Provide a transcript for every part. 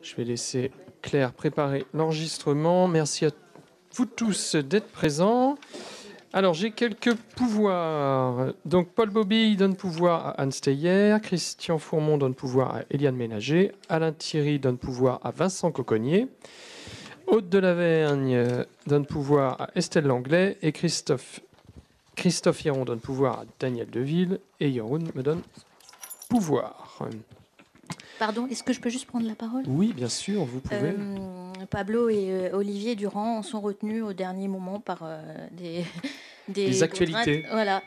Je vais laisser Claire préparer l'enregistrement. Merci à vous tous d'être présents. Alors, j'ai quelques pouvoirs. Donc, Paul Bobille donne pouvoir à Anne Steyer, Christian Fourmont donne pouvoir à Éliane Ménager, Alain Thierry donne pouvoir à Vincent Coconnier, Aude de Lavergne donne pouvoir à Estelle Langlais et Christophe Hieron donne pouvoir à Daniel Deville et Yeroun me donne pouvoir. Pardon, est-ce que je peux juste prendre la parole ? Oui, bien sûr, vous pouvez. Pablo et Olivier Durand sont retenus au dernier moment par des actualités. Voilà.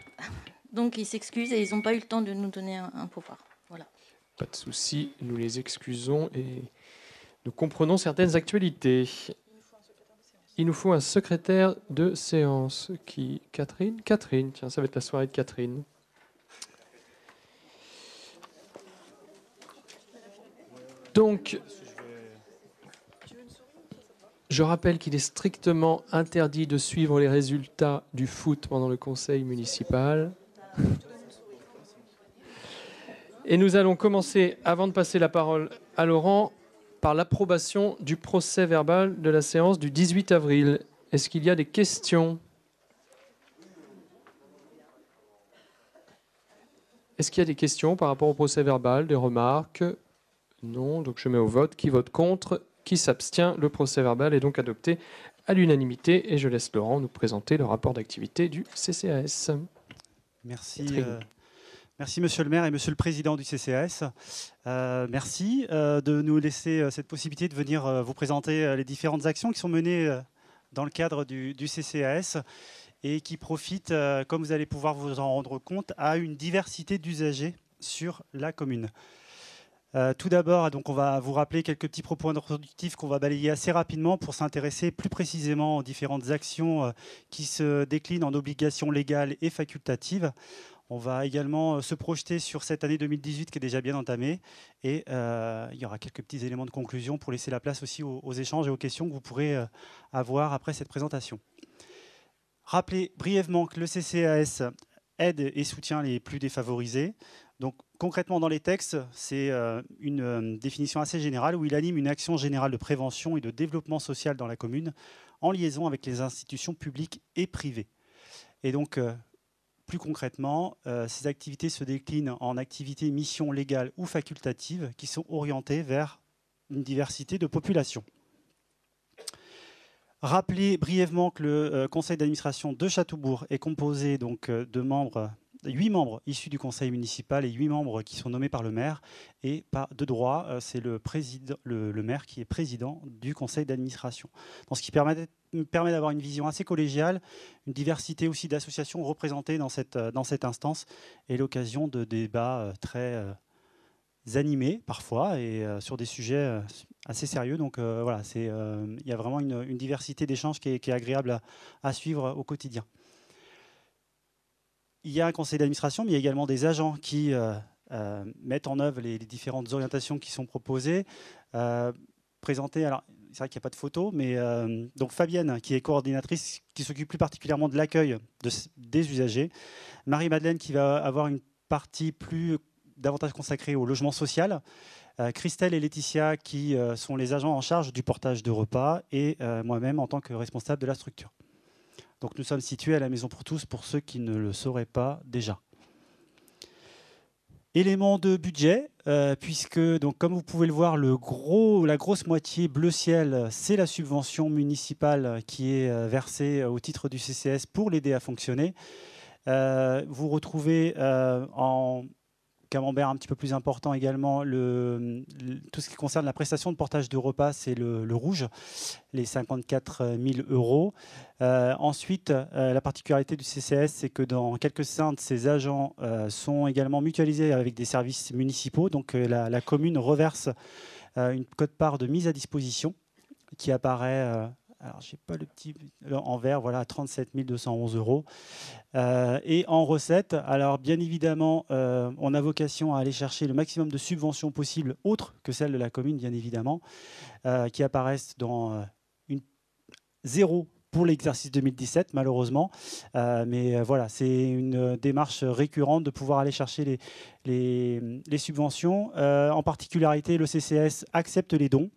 Donc ils s'excusent et ils n'ont pas eu le temps de nous donner un pouvoir. Voilà. Pas de souci, nous les excusons et nous comprenons certaines actualités. Il nous faut un secrétaire de séance. Qui ? Catherine ? Catherine, tiens, ça va être la soirée de Catherine. Donc, je rappelle qu'il est strictement interdit de suivre les résultats du foot pendant le conseil municipal. Et nous allons commencer, avant de passer la parole à Laurent, par l'approbation du procès verbal de la séance du 18 avril. Est-ce qu'il y a des questions ? Est-ce qu'il y a des questions par rapport au procès verbal, des remarques ? Non, donc je mets au vote. Qui vote contre ? Qui s'abstient ? Le procès verbal est donc adopté à l'unanimité et je laisse Laurent nous présenter le rapport d'activité du CCAS. Merci. Merci Monsieur le maire et Monsieur le président du CCAS. Merci de nous laisser cette possibilité de venir vous présenter les différentes actions qui sont menées dans le cadre du CCAS et qui profitent, comme vous allez pouvoir vous en rendre compte, à une diversité d'usagers sur la commune. Tout d'abord, donc on va vous rappeler quelques petits propos introductifs qu'on va balayer assez rapidement pour s'intéresser plus précisément aux différentes actions qui se déclinent en obligations légales et facultatives. On va également se projeter sur cette année 2018 qui est déjà bien entamée et il y aura quelques petits éléments de conclusion pour laisser la place aussi aux échanges et aux questions que vous pourrez avoir après cette présentation. Rappelez brièvement que le CCAS aide et soutient les plus défavorisés. Donc concrètement dans les textes, c'est une définition assez générale où il anime une action générale de prévention et de développement social dans la commune en liaison avec les institutions publiques et privées. Et donc plus concrètement, ces activités se déclinent en activités, missions légales ou facultatives qui sont orientées vers une diversité de populations. Rappelez brièvement que le conseil d'administration de Châteaubourg est composé donc de 8 membres issus du conseil municipal et 8 membres qui sont nommés par le maire. Et de droit, c'est le maire qui est président du conseil d'administration. Ce qui permet d'avoir une vision assez collégiale, une diversité aussi d'associations représentées dans cette instance et l'occasion de débats très animés parfois et sur des sujets assez sérieux. Donc voilà, il y a vraiment une diversité d'échanges qui est agréable à suivre au quotidien. Il y a un conseil d'administration, mais il y a également des agents qui mettent en œuvre les différentes orientations qui sont proposées, présentées. Alors, c'est vrai qu'il n'y a pas de photo, mais donc Fabienne, qui est coordinatrice, qui s'occupe plus particulièrement de l'accueil des usagers. Marie-Madeleine, qui va avoir une partie davantage consacrée au logement social. Christelle et Laetitia, qui sont les agents en charge du portage de repas, et moi-même en tant que responsable de la structure. Donc nous sommes situés à la Maison pour tous, pour ceux qui ne le sauraient pas déjà. Élément de budget, puisque, donc, comme vous pouvez le voir, la grosse moitié bleu ciel, c'est la subvention municipale qui est versée au titre du CCS pour l'aider à fonctionner. Vous retrouvez en camembert un petit peu plus important également tout ce qui concerne la prestation de portage de repas, c'est le rouge, les 54 000 €. Ensuite, la particularité du CCS, c'est que dans quelques-uns de ces agents sont également mutualisés avec des services municipaux. Donc la commune reverse une quote-part de mise à disposition qui apparaît... alors, je n'ai pas le petit en vert, voilà, 37 211 €. Et en recettes, alors bien évidemment, on a vocation à aller chercher le maximum de subventions possibles, autres que celles de la commune, bien évidemment, qui apparaissent dans zéro pour l'exercice 2017, malheureusement. Mais voilà, c'est une démarche récurrente de pouvoir aller chercher les subventions. En particularité, le CCS accepte les dons.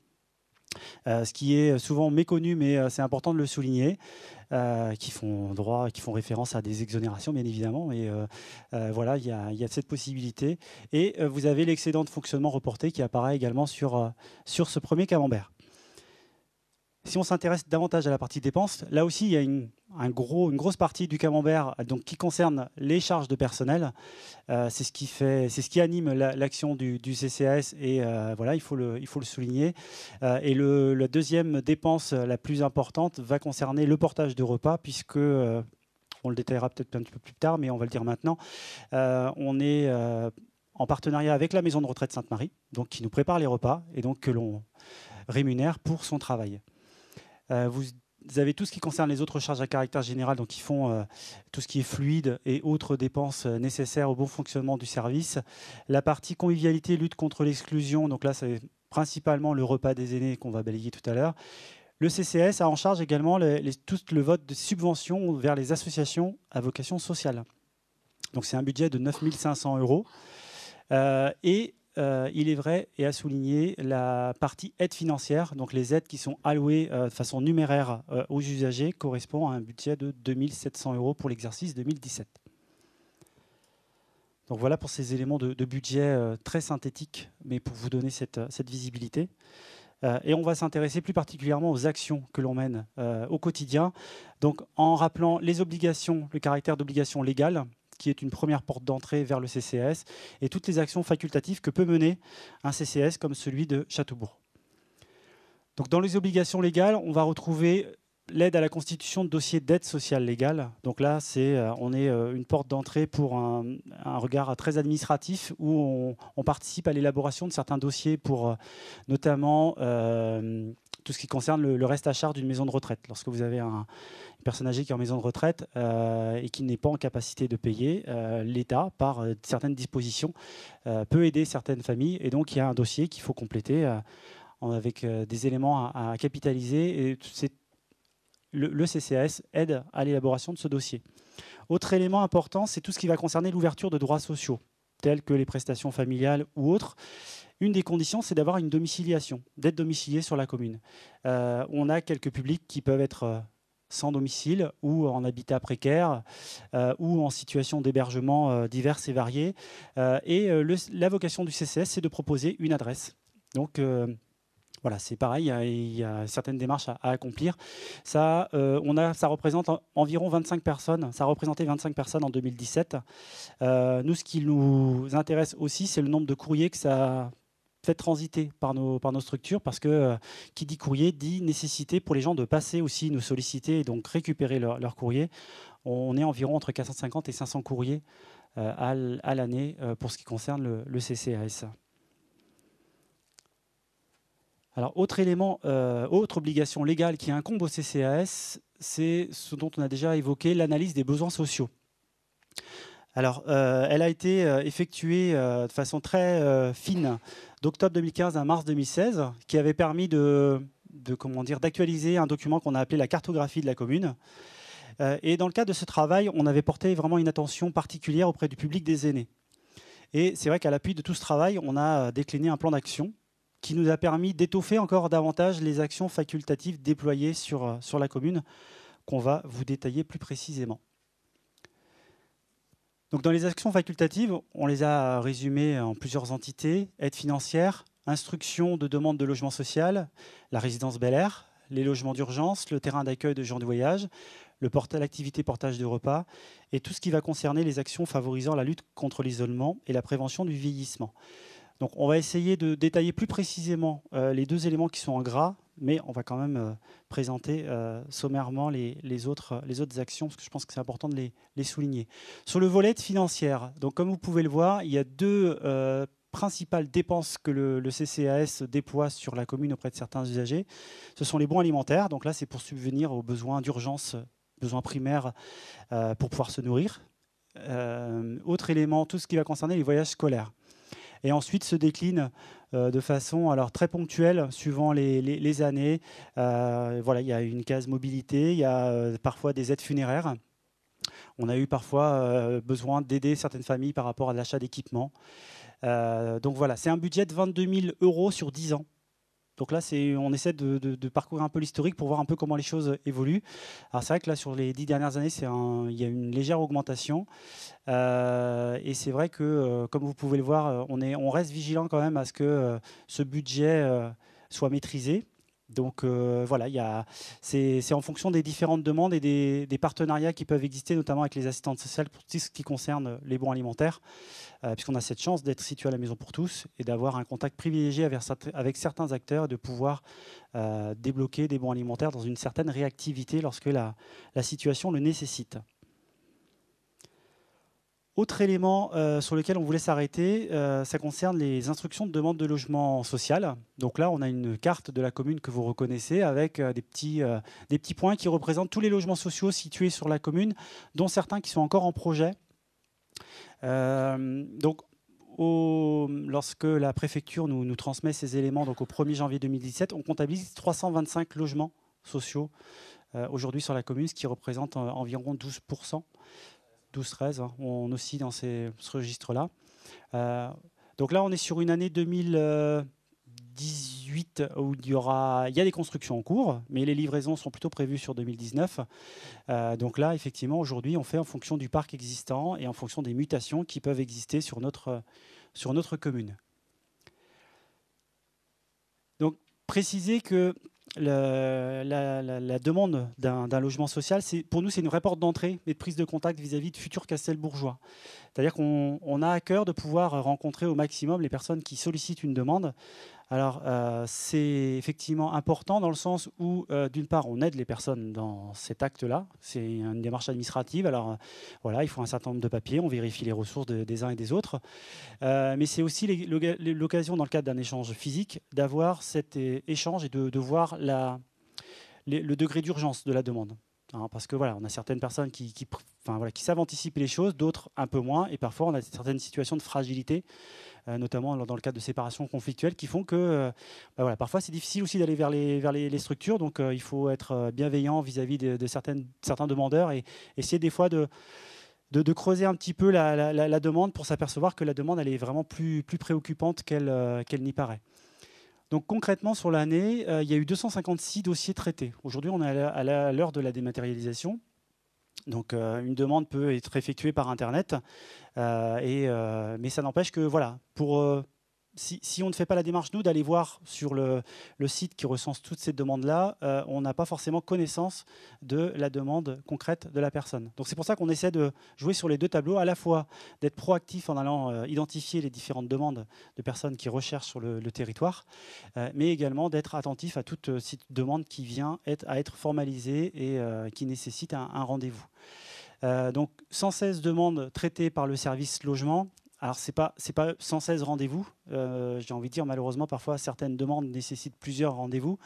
ce qui est souvent méconnu, mais c'est important de le souligner, qui font référence à des exonérations, bien évidemment. Et voilà, il y a cette possibilité. Et vous avez l'excédent de fonctionnement reporté qui apparaît également sur ce premier camembert. Si on s'intéresse davantage à la partie dépenses, là aussi, il y a une grosse partie du camembert donc, qui concerne les charges de personnel. C'est ce qui anime l'action du CCAS et voilà, il faut le souligner. Et la deuxième dépense la plus importante va concerner le portage de repas, puisque, on le détaillera peut-être un petit peu plus tard, mais on va le dire maintenant, on est en partenariat avec la maison de retraite Sainte-Marie, donc qui nous prépare les repas et donc que l'on rémunère pour son travail. Vous avez tout ce qui concerne les autres charges à caractère général, donc qui font tout ce qui est fluide et autres dépenses nécessaires au bon fonctionnement du service. La partie convivialité, lutte contre l'exclusion, donc là c'est principalement le repas des aînés qu'on va balayer tout à l'heure. Le CCAS a en charge également tout le vote de subventions vers les associations à vocation sociale. Donc c'est un budget de 9 500 €. Il est vrai et à souligner la partie aide financière, donc les aides qui sont allouées de façon numéraire aux usagers correspond à un budget de 2 700 € pour l'exercice 2017. Donc voilà pour ces éléments de budget très synthétiques, mais pour vous donner cette visibilité. Et on va s'intéresser plus particulièrement aux actions que l'on mène au quotidien, donc en rappelant les obligations, le caractère d'obligation légale, qui est une première porte d'entrée vers le CCAS, et toutes les actions facultatives que peut mener un CCAS comme celui de Châteaubourg. Donc dans les obligations légales, on va retrouver l'aide à la constitution de dossiers d'aide sociale légale. Donc là, on est une porte d'entrée pour un regard très administratif où on participe à l'élaboration de certains dossiers pour notamment tout ce qui concerne le reste à charge d'une maison de retraite. Lorsque vous avez une personne âgée qui est en maison de retraite et qui n'est pas en capacité de payer, l'État, par certaines dispositions, peut aider certaines familles. Et donc, il y a un dossier qu'il faut compléter avec des éléments à capitaliser. Et le CCAS aide à l'élaboration de ce dossier. Autre élément important, c'est tout ce qui va concerner l'ouverture de droits sociaux, tels que les prestations familiales ou autres. Une des conditions, c'est d'avoir une domiciliation, d'être domicilié sur la commune. On a quelques publics qui peuvent être sans domicile ou en habitat précaire ou en situation d'hébergement diverses et variées. La vocation du CCAS, c'est de proposer une adresse. Donc, voilà, c'est pareil, il y a certaines démarches à accomplir. Ça représente environ 25 personnes. Ça a représenté 25 personnes en 2017. Nous, ce qui nous intéresse aussi, c'est le nombre de courriers que ça fait transiter par nos structures, parce que qui dit courrier dit nécessité pour les gens de passer aussi, nous solliciter et donc récupérer leur courrier. On est environ entre 450 et 500 courriers à l'année pour ce qui concerne le CCAS. Alors, autre élément, autre obligation légale qui incombe au CCAS, c'est ce dont on a déjà évoqué, l'analyse des besoins sociaux. Alors, elle a été effectuée de façon très fine d'octobre 2015 à mars 2016, qui avait permis d'actualiser un document qu'on a appelé la cartographie de la commune. Et dans le cadre de ce travail, on avait porté vraiment une attention particulière auprès du public des aînés. Et c'est vrai qu'à l'appui de tout ce travail, on a décliné un plan d'action qui nous a permis d'étoffer encore davantage les actions facultatives déployées sur la commune, qu'on va vous détailler plus précisément. Donc dans les actions facultatives, on les a résumées en plusieurs entités: aide financière, instruction de demande de logement social, la résidence Bel Air, les logements d'urgence, le terrain d'accueil de gens de voyage, l'activité portage de repas, et tout ce qui va concerner les actions favorisant la lutte contre l'isolement et la prévention du vieillissement. Donc on va essayer de détailler plus précisément les deux éléments qui sont en gras, mais on va quand même présenter sommairement les autres actions, parce que je pense que c'est important de les souligner. Sur le volet financière, donc comme vous pouvez le voir, il y a deux principales dépenses que le CCAS déploie sur la commune auprès de certains usagers. Ce sont les bons alimentaires, donc là c'est pour subvenir aux besoins d'urgence, besoins primaires pour pouvoir se nourrir. Autre élément, tout ce qui va concerner les voyages scolaires. Et ensuite se décline de façon très ponctuelle, suivant les années. Voilà, il y a une case mobilité, il y a parfois des aides funéraires. On a eu parfois besoin d'aider certaines familles par rapport à l'achat d'équipements. Donc voilà, c'est un budget de 22 000 € sur 10 ans. Donc là, on essaie de parcourir un peu l'historique pour voir un peu comment les choses évoluent. Alors c'est vrai que là, sur les 10 dernières années, il y a une légère augmentation. Et c'est vrai que, comme vous pouvez le voir, on reste vigilant quand même à ce que ce budget soit maîtrisé. Donc voilà, c'est en fonction des différentes demandes et des partenariats qui peuvent exister, notamment avec les assistantes sociales pour tout ce qui concerne les bons alimentaires, puisqu'on a cette chance d'être situé à la Maison pour tous et d'avoir un contact privilégié avec certains acteurs et de pouvoir débloquer des bons alimentaires dans une certaine réactivité lorsque la situation le nécessite. Autre élément sur lequel on voulait s'arrêter, ça concerne les instructions de demande de logement social. Donc là, on a une carte de la commune que vous reconnaissez avec des petits points qui représentent tous les logements sociaux situés sur la commune, dont certains qui sont encore en projet. Donc, lorsque la préfecture nous transmet ces éléments, donc au 1er janvier 2017, on comptabilise 325 logements sociaux aujourd'hui sur la commune, ce qui représente environ 12%. 12-13, hein, on oscille dans ce registre-là. Donc là, on est sur une année 2018 où il y a des constructions en cours, mais les livraisons sont plutôt prévues sur 2019. Donc là, effectivement, aujourd'hui, on fait en fonction du parc existant et en fonction des mutations qui peuvent exister sur notre commune. Donc, préciser que la demande d'un logement social, pour nous, c'est une vraie porte d'entrée et de prise de contact vis-à-vis de futurs castelbourgeois. C'est-à-dire qu'on a à cœur de pouvoir rencontrer au maximum les personnes qui sollicitent une demande. Alors, c'est effectivement important dans le sens où, d'une part, on aide les personnes dans cet acte-là. C'est une démarche administrative. Alors, voilà, il faut un certain nombre de papiers. On vérifie les ressources des uns et des autres. Mais c'est aussi l'occasion, dans le cadre d'un échange physique, d'avoir cet échange et de voir le degré d'urgence de la demande. Hein, parce que voilà, on a certaines personnes qui savent anticiper les choses, d'autres un peu moins, et parfois on a certaines situations de fragilité, notamment dans le cadre de séparation conflictuelle, qui font que voilà, parfois c'est difficile aussi d'aller vers les structures, donc il faut être bienveillant vis-à-vis de certains demandeurs et essayer des fois de creuser un petit peu la demande pour s'apercevoir que la demande elle est vraiment plus préoccupante qu'elle n'y paraît. Donc concrètement, sur l'année, il y a eu 256 dossiers traités. Aujourd'hui, on est à l'heure de la dématérialisation. Donc une demande peut être effectuée par Internet, mais ça n'empêche que voilà, si on ne fait pas la démarche, nous, d'aller voir sur le site qui recense toutes ces demandes-là, on n'a pas forcément connaissance de la demande concrète de la personne. Donc c'est pour ça qu'on essaie de jouer sur les deux tableaux, à la fois d'être proactif en allant identifier les différentes demandes de personnes qui recherchent sur le territoire, mais également d'être attentif à toute demande qui vient à être formalisée et qui nécessite un rendez-vous. Donc 116 demandes traitées par le service logement. Alors, ce n'est pas 116 rendez-vous. J'ai envie de dire, malheureusement, parfois, certaines demandes nécessitent plusieurs rendez-vous.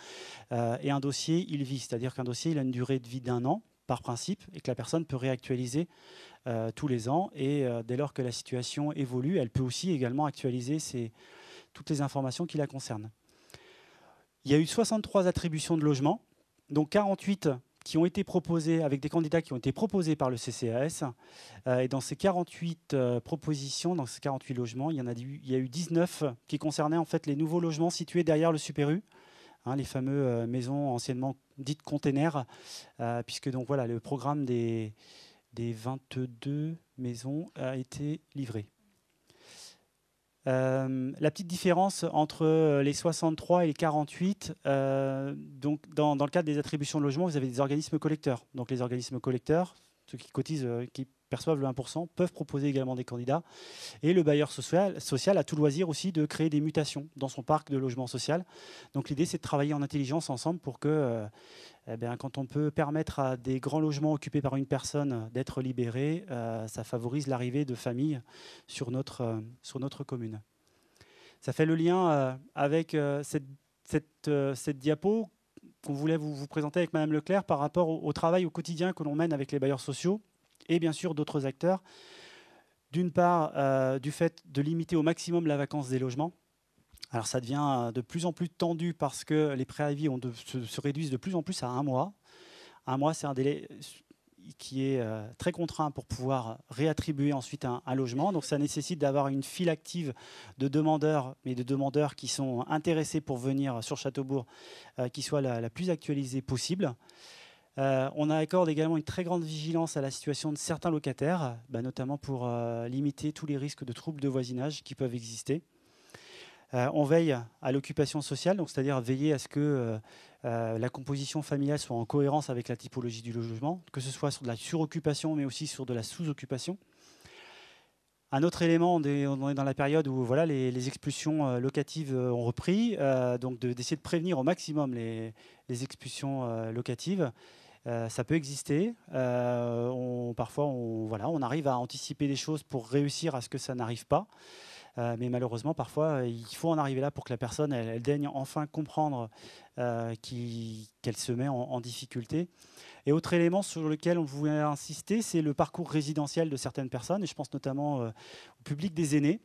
Et un dossier, il vit. C'est-à-dire qu'un dossier, il a une durée de vie d'1 an, par principe, et que la personne peut réactualiser tous les ans. Et dès lors que la situation évolue, elle peut aussi également actualiser toutes les informations qui la concernent. Il y a eu 63 attributions de logement, donc 48 qui ont été proposés avec des candidats qui ont été proposés par le CCAS. Et dans ces 48 propositions, dans ces 48 logements, il y a eu 19 qui concernaient en fait les nouveaux logements situés derrière le Super U, hein, les fameux maisons anciennement dites containers, puisque donc voilà, le programme des 22 maisons a été livré. La petite différence entre les 63 et les 48, donc dans le cadre des attributions de logement, vous avez des organismes collecteurs. Donc les organismes collecteurs, ceux qui cotisent, qui perçoivent le 1%, peuvent proposer également des candidats. Et le bailleur social a tout loisir aussi de créer des mutations dans son parc de logement social. Donc l'idée, c'est de travailler en intelligence ensemble pour que, quand on peut permettre à des grands logements occupés par une personne d'être libérés, ça favorise l'arrivée de familles sur notre commune. Ça fait le lien avec cette diapo qu'on voulait vous présenter avec Madame Leclerc par rapport au travail au quotidien que l'on mène avec les bailleurs sociaux et bien sûr d'autres acteurs. D'une part, du fait de limiter au maximum la vacance des logements. Alors ça devient de plus en plus tendu parce que les préavis se réduisent de plus en plus à 1 mois. 1 mois, c'est un délai qui est très contraint pour pouvoir réattribuer ensuite un logement. Donc ça nécessite d'avoir une file active de demandeurs, mais de demandeurs qui sont intéressés pour venir sur Châteaubourg, qui soit la plus actualisée possible. On accorde également une très grande vigilance à la situation de certains locataires, notamment pour limiter tous les risques de troubles de voisinage qui peuvent exister. On veille à l'occupation sociale, donc c'est-à-dire veiller à ce que la composition familiale soit en cohérence avec la typologie du logement, que ce soit sur de la suroccupation, mais aussi sur de la sous-occupation. Un autre élément, on est dans la période où voilà, les expulsions locatives ont repris, donc d'essayer de prévenir au maximum les expulsions locatives. Ça peut exister. Parfois, on arrive à anticiper des choses pour réussir à ce que ça n'arrive pas. Mais malheureusement, parfois, il faut en arriver là pour que la personne elle daigne enfin comprendre qu'elle se met en difficulté. Et autre élément sur lequel on voulait insister, c'est le parcours résidentiel de certaines personnes, et je pense notamment au public des aînés.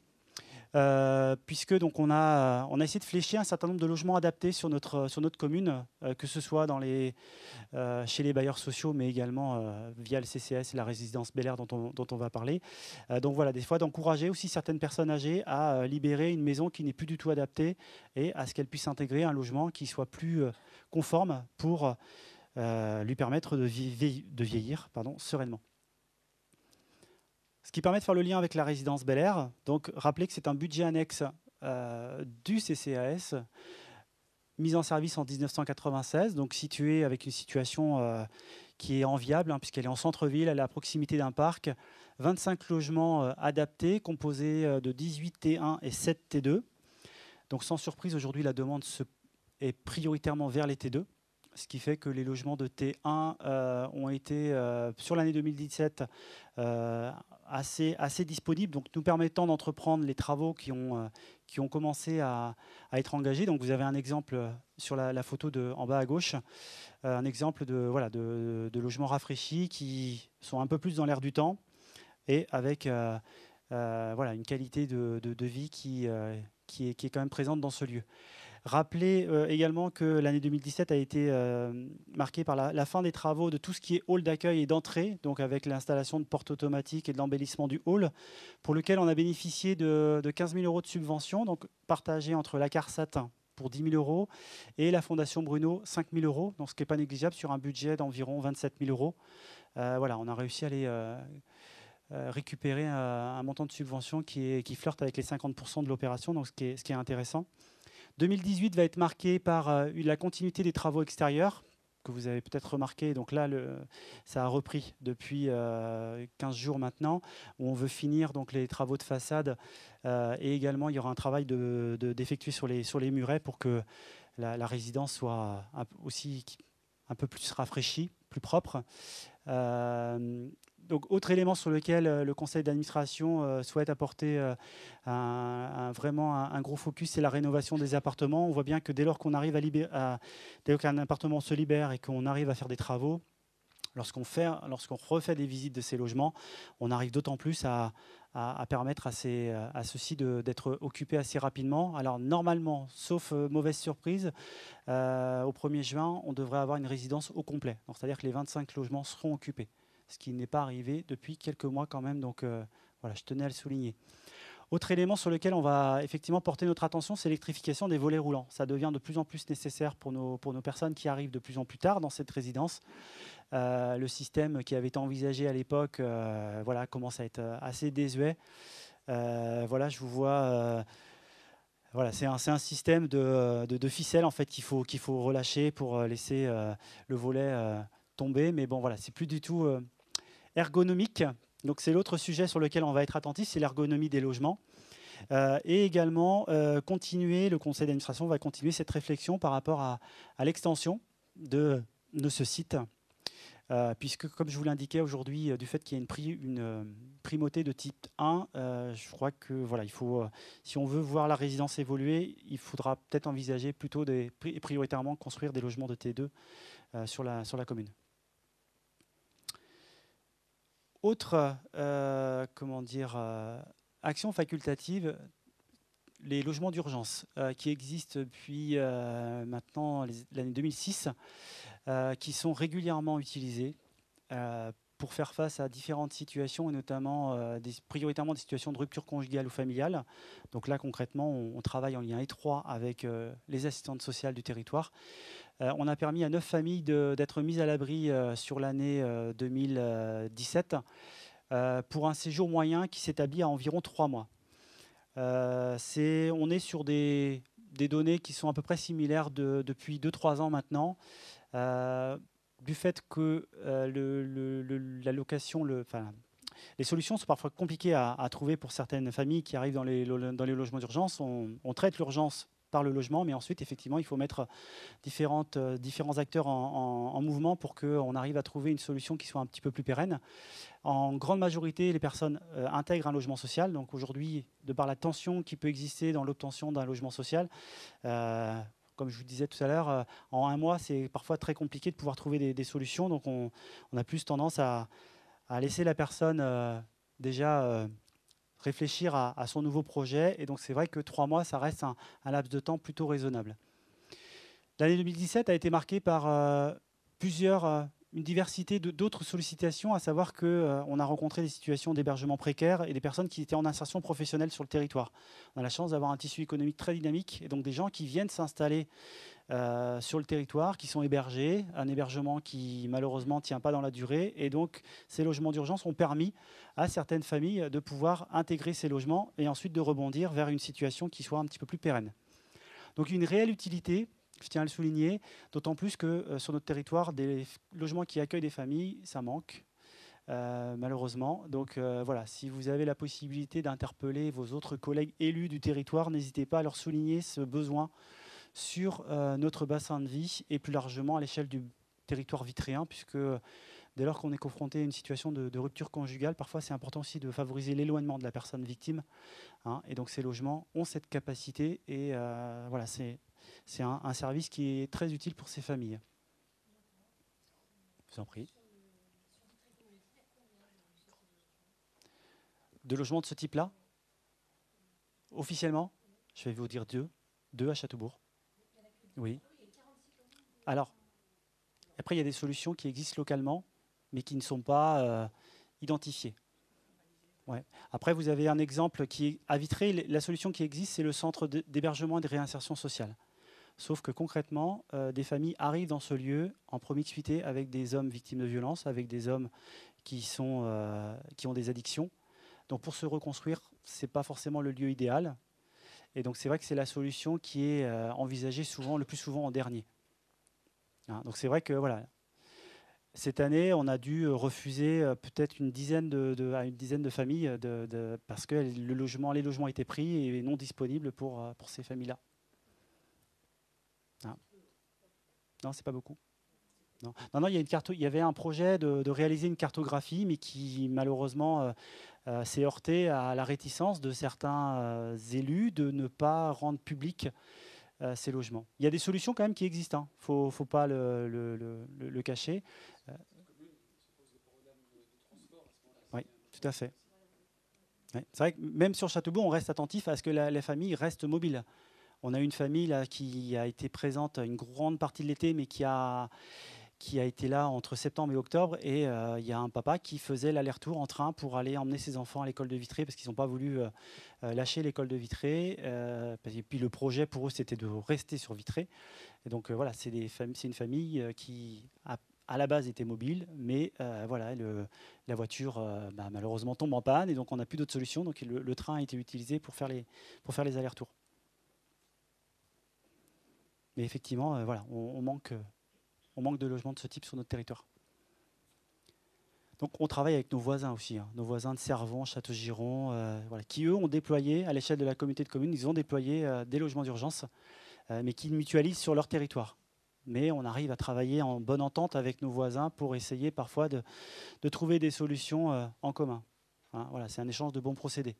Puisque donc on a essayé de flécher un certain nombre de logements adaptés sur notre commune, que ce soit chez les bailleurs sociaux, mais également via le CCS et la résidence Bel Air dont on va parler. Donc voilà, des fois d'encourager aussi certaines personnes âgées à libérer une maison qui n'est plus du tout adaptée et à ce qu'elles puissent intégrer un logement qui soit plus conforme pour lui permettre de vieillir sereinement. Ce qui permet de faire le lien avec la résidence Bel Air. Donc, rappelez que c'est un budget annexe du CCAS, mis en service en 1996, donc situé avec une situation qui est enviable, puisqu'elle est en centre-ville, elle est à proximité d'un parc. 25 logements adaptés, composés de 18 T1 et 7 T2. Donc, sans surprise, aujourd'hui, la demande est prioritairement vers les T2. Ce qui fait que les logements de T1 ont été, sur l'année 2017, assez disponibles, donc nous permettant d'entreprendre les travaux qui ont commencé à être engagés. Donc vous avez un exemple sur la photo en bas à gauche, un exemple de logements rafraîchis qui sont un peu plus dans l'air du temps et avec une qualité de vie qui est quand même présente dans ce lieu. Rappelez également que l'année 2017 a été marquée par la fin des travaux de tout ce qui est hall d'accueil et d'entrée, donc avec l'installation de portes automatiques et de l'embellissement du hall, pour lequel on a bénéficié de 15 000 € de subvention, donc partagé entre la CARSAT pour 10 000 € et la Fondation Bruno 5 000 €, donc ce qui n'est pas négligeable sur un budget d'environ 27 000 €. On a réussi à aller récupérer un montant de subvention qui flirte avec les 50% de l'opération, donc ce qui est intéressant. 2018 va être marqué par la continuité des travaux extérieurs, que vous avez peut-être remarqué. Donc là, ça a repris depuis 15 jours maintenant, où on veut finir donc, les travaux de façade. Et également, il y aura un travail d'effectuer sur les murets pour que la résidence soit aussi un peu plus rafraîchie, plus propre. Donc, autre élément sur lequel le conseil d'administration souhaite apporter vraiment un gros focus, c'est la rénovation des appartements. On voit bien que dès lors qu'on arrive dès lors qu'un appartement se libère et qu'on arrive à faire des travaux, lorsqu'on refait des visites de ces logements, on arrive d'autant plus à permettre à ceux-ci d'être occupés assez rapidement. Alors normalement, sauf mauvaise surprise, au 1er juin, on devrait avoir une résidence au complet. C'est-à-dire que les 25 logements seront occupés, ce qui n'est pas arrivé depuis quelques mois quand même. Donc voilà, je tenais à le souligner. Autre élément sur lequel on va effectivement porter notre attention, c'est l'électrification des volets roulants. Ça devient de plus en plus nécessaire pour nos personnes qui arrivent de plus en plus tard dans cette résidence. Le système qui avait été envisagé à l'époque commence à être assez désuet. Je vous vois... c'est un système de ficelle en fait, qu'il faut relâcher pour laisser le volet tomber. Mais bon, voilà, c'est plus du tout ergonomique. Donc c'est l'autre sujet sur lequel on va être attentif, c'est l'ergonomie des logements. Et également, le conseil d'administration va continuer cette réflexion par rapport à l'extension de ce site. Puisque, comme je vous l'indiquais aujourd'hui, du fait qu'il y a une primauté de type 1, je crois que il faut, si on veut voir la résidence évoluer, il faudra peut-être envisager plutôt prioritairement construire des logements de T2 sur la commune. Autre action facultative, les logements d'urgence qui existent depuis maintenant l'année 2006, qui sont régulièrement utilisés pour faire face à différentes situations, et notamment prioritairement des situations de rupture conjugale ou familiale. Donc là, concrètement, on travaille en lien étroit avec les assistantes sociales du territoire. On a permis à 9 familles d'être mises à l'abri sur l'année 2017 pour un séjour moyen qui s'établit à environ 3 mois. On est sur des données qui sont à peu près similaires depuis 2-3 ans maintenant. Du fait que l'allocation, les solutions sont parfois compliquées à trouver pour certaines familles qui arrivent dans les logements d'urgence. On traite l'urgence par le logement, mais ensuite, effectivement, il faut mettre différents acteurs en mouvement pour qu'on arrive à trouver une solution qui soit un petit peu plus pérenne. En grande majorité, les personnes intègrent un logement social. Donc aujourd'hui, de par la tension qui peut exister dans l'obtention d'un logement social, comme je vous disais tout à l'heure, en un mois, c'est parfois très compliqué de pouvoir trouver des solutions. Donc on a plus tendance à laisser la personne déjà réfléchir à son nouveau projet. Et donc c'est vrai que 3 mois, ça reste un laps de temps plutôt raisonnable. L'année 2017 a été marquée par une diversité d'autres sollicitations, à savoir qu'on a rencontré des situations d'hébergement précaire et des personnes qui étaient en insertion professionnelle sur le territoire. On a la chance d'avoir un tissu économique très dynamique, et donc des gens qui viennent s'installer sur le territoire, qui sont hébergés, un hébergement qui malheureusement ne tient pas dans la durée, et donc ces logements d'urgence ont permis à certaines familles de pouvoir intégrer ces logements et ensuite de rebondir vers une situation qui soit un petit peu plus pérenne. Donc une réelle utilité, je tiens à le souligner, d'autant plus que sur notre territoire, des logements qui accueillent des familles, ça manque, malheureusement. Donc voilà, si vous avez la possibilité d'interpeller vos autres collègues élus du territoire, n'hésitez pas à leur souligner ce besoin sur notre bassin de vie et plus largement à l'échelle du territoire vitréen, puisque dès lors qu'on est confronté à une situation de rupture conjugale, parfois c'est important aussi de favoriser l'éloignement de la personne victime. Et donc ces logements ont cette capacité, et voilà, c'est un service qui est très utile pour ces familles. Je vous en prie. De logements de ce type-là, officiellement, je vais vous dire deux à Châteaubourg. Oui. Alors, après, il y a des solutions qui existent localement, mais qui ne sont pas identifiées. Ouais. Après, vous avez un exemple qui est à Vitré. La solution qui existe, c'est le centre d'hébergement et de réinsertion sociale. Sauf que concrètement, des familles arrivent dans ce lieu en promiscuité avec des hommes victimes de violences, avec des hommes qui ont des addictions. Donc pour se reconstruire, ce n'est pas forcément le lieu idéal. Et donc c'est vrai que c'est la solution qui est envisagée le plus souvent en dernier. Donc c'est vrai que voilà, cette année, on a dû refuser peut-être à une dizaine de familles parce que les logements étaient pris et non disponibles pour ces familles-là. Non, c'est pas beaucoup. Non, il y avait un projet de réaliser une cartographie, mais qui malheureusement s'est heurté à la réticence de certains élus de ne pas rendre public ces logements. Il y a des solutions quand même qui existent, il ne faut pas le cacher. Oui, tout à fait. Ouais. C'est vrai que même sur Châteaubourg, on reste attentif à ce que les familles restent mobiles. On a une famille là, qui a été présente une grande partie de l'été, mais qui a été là entre septembre et octobre. Et il y a un papa qui faisait l'aller-retour en train pour aller emmener ses enfants à l'école de Vitré, parce qu'ils n'ont pas voulu lâcher l'école de Vitré. Et puis le projet pour eux, c'était de rester sur Vitré. Et donc voilà, c'est une famille qui à la base était mobile, mais voilà, la voiture malheureusement tombe en panne, et donc on n'a plus d'autre solution. Donc le train a été utilisé pour faire les allers-retours. Mais effectivement, voilà, on manque de logements de ce type sur notre territoire. Donc on travaille avec nos voisins aussi, nos voisins de Cervon, Châteaugiron, voilà, qui eux ont déployé, à l'échelle de la communauté de communes, ils ont déployé des logements d'urgence, mais qui mutualisent sur leur territoire. Mais on arrive à travailler en bonne entente avec nos voisins pour essayer parfois de trouver des solutions en commun. Voilà, c'est un échange de bons procédés.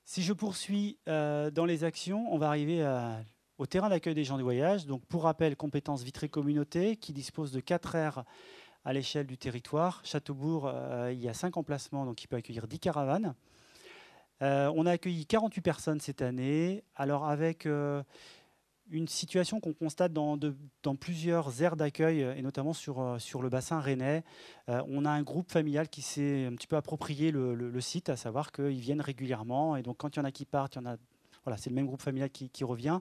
Si je poursuis dans les actions, on va arriver au terrain d'accueil des gens du voyage. Donc, pour rappel, compétences Vitré Communauté, qui dispose de 4 aires à l'échelle du territoire. Châteaubourg, il y a 5 emplacements, donc il peut accueillir 10 caravanes. On a accueilli 48 personnes cette année. Alors, avec une situation qu'on constate dans plusieurs aires d'accueil, et notamment sur le bassin rennais. On a un groupe familial qui s'est un petit peu approprié le site, à savoir qu'ils viennent régulièrement. Et donc, quand il y en a qui partent, il y en a, voilà, c'est le même groupe familial qui revient.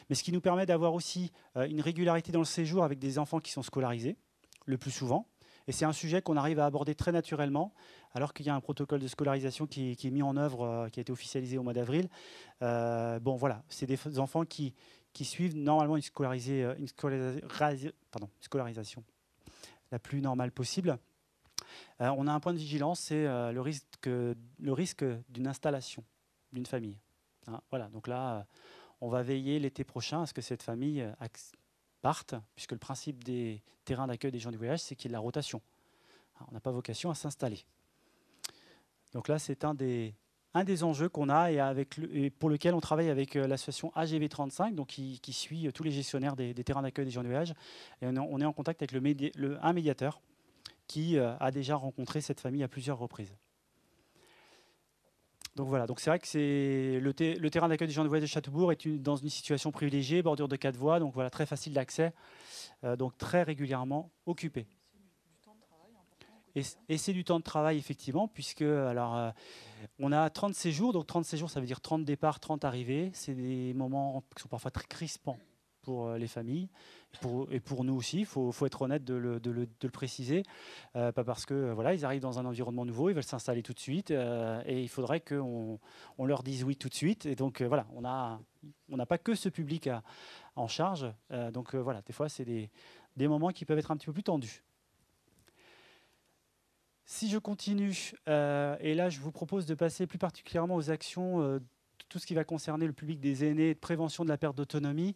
Mais ce qui nous permet d'avoir aussi une régularité dans le séjour avec des enfants qui sont scolarisés, le plus souvent. Et c'est un sujet qu'on arrive à aborder très naturellement, alors qu'il y a un protocole de scolarisation qui est mis en œuvre, qui a été officialisé au mois d'avril. Bon, voilà, c'est des enfants qui suivent normalement une scolarisation la plus normale possible. On a un point de vigilance, c'est le risque d'une installation d'une famille. Hein, voilà, donc là, on va veiller l'été prochain à ce que cette famille parte, puisque le principe des terrains d'accueil des gens du voyage, c'est qu'il y ait de la rotation. Alors, on n'a pas vocation à s'installer. Donc là, c'est un des enjeux qu'on a et pour lequel on travaille avec l'association AGV35, donc qui suit tous les gestionnaires des terrains d'accueil des gens du voyage. Et on est en contact avec un médiateur qui a déjà rencontré cette famille à plusieurs reprises. Donc voilà, donc c'est vrai que le terrain d'accueil des gens du voyage de Châteaubourg est dans une situation privilégiée, bordure de 4 voies, donc voilà, très facile d'accès, donc très régulièrement occupé. Et c'est du temps de travail, effectivement, puisque alors, on a 30 séjours, donc 30 séjours, ça veut dire 30 départs, 30 arrivées. C'est des moments qui sont parfois très crispants pour les familles, et pour nous aussi, il faut être honnête de le préciser, pas parce que voilà, ils arrivent dans un environnement nouveau, ils veulent s'installer tout de suite, et il faudrait qu'on leur dise oui tout de suite. Et donc voilà, on n'a pas que ce public en charge, donc voilà, des fois c'est des moments qui peuvent être un petit peu plus tendus. Si je continue, et là je vous propose de passer plus particulièrement aux actions, tout ce qui va concerner le public des aînés, de prévention de la perte d'autonomie.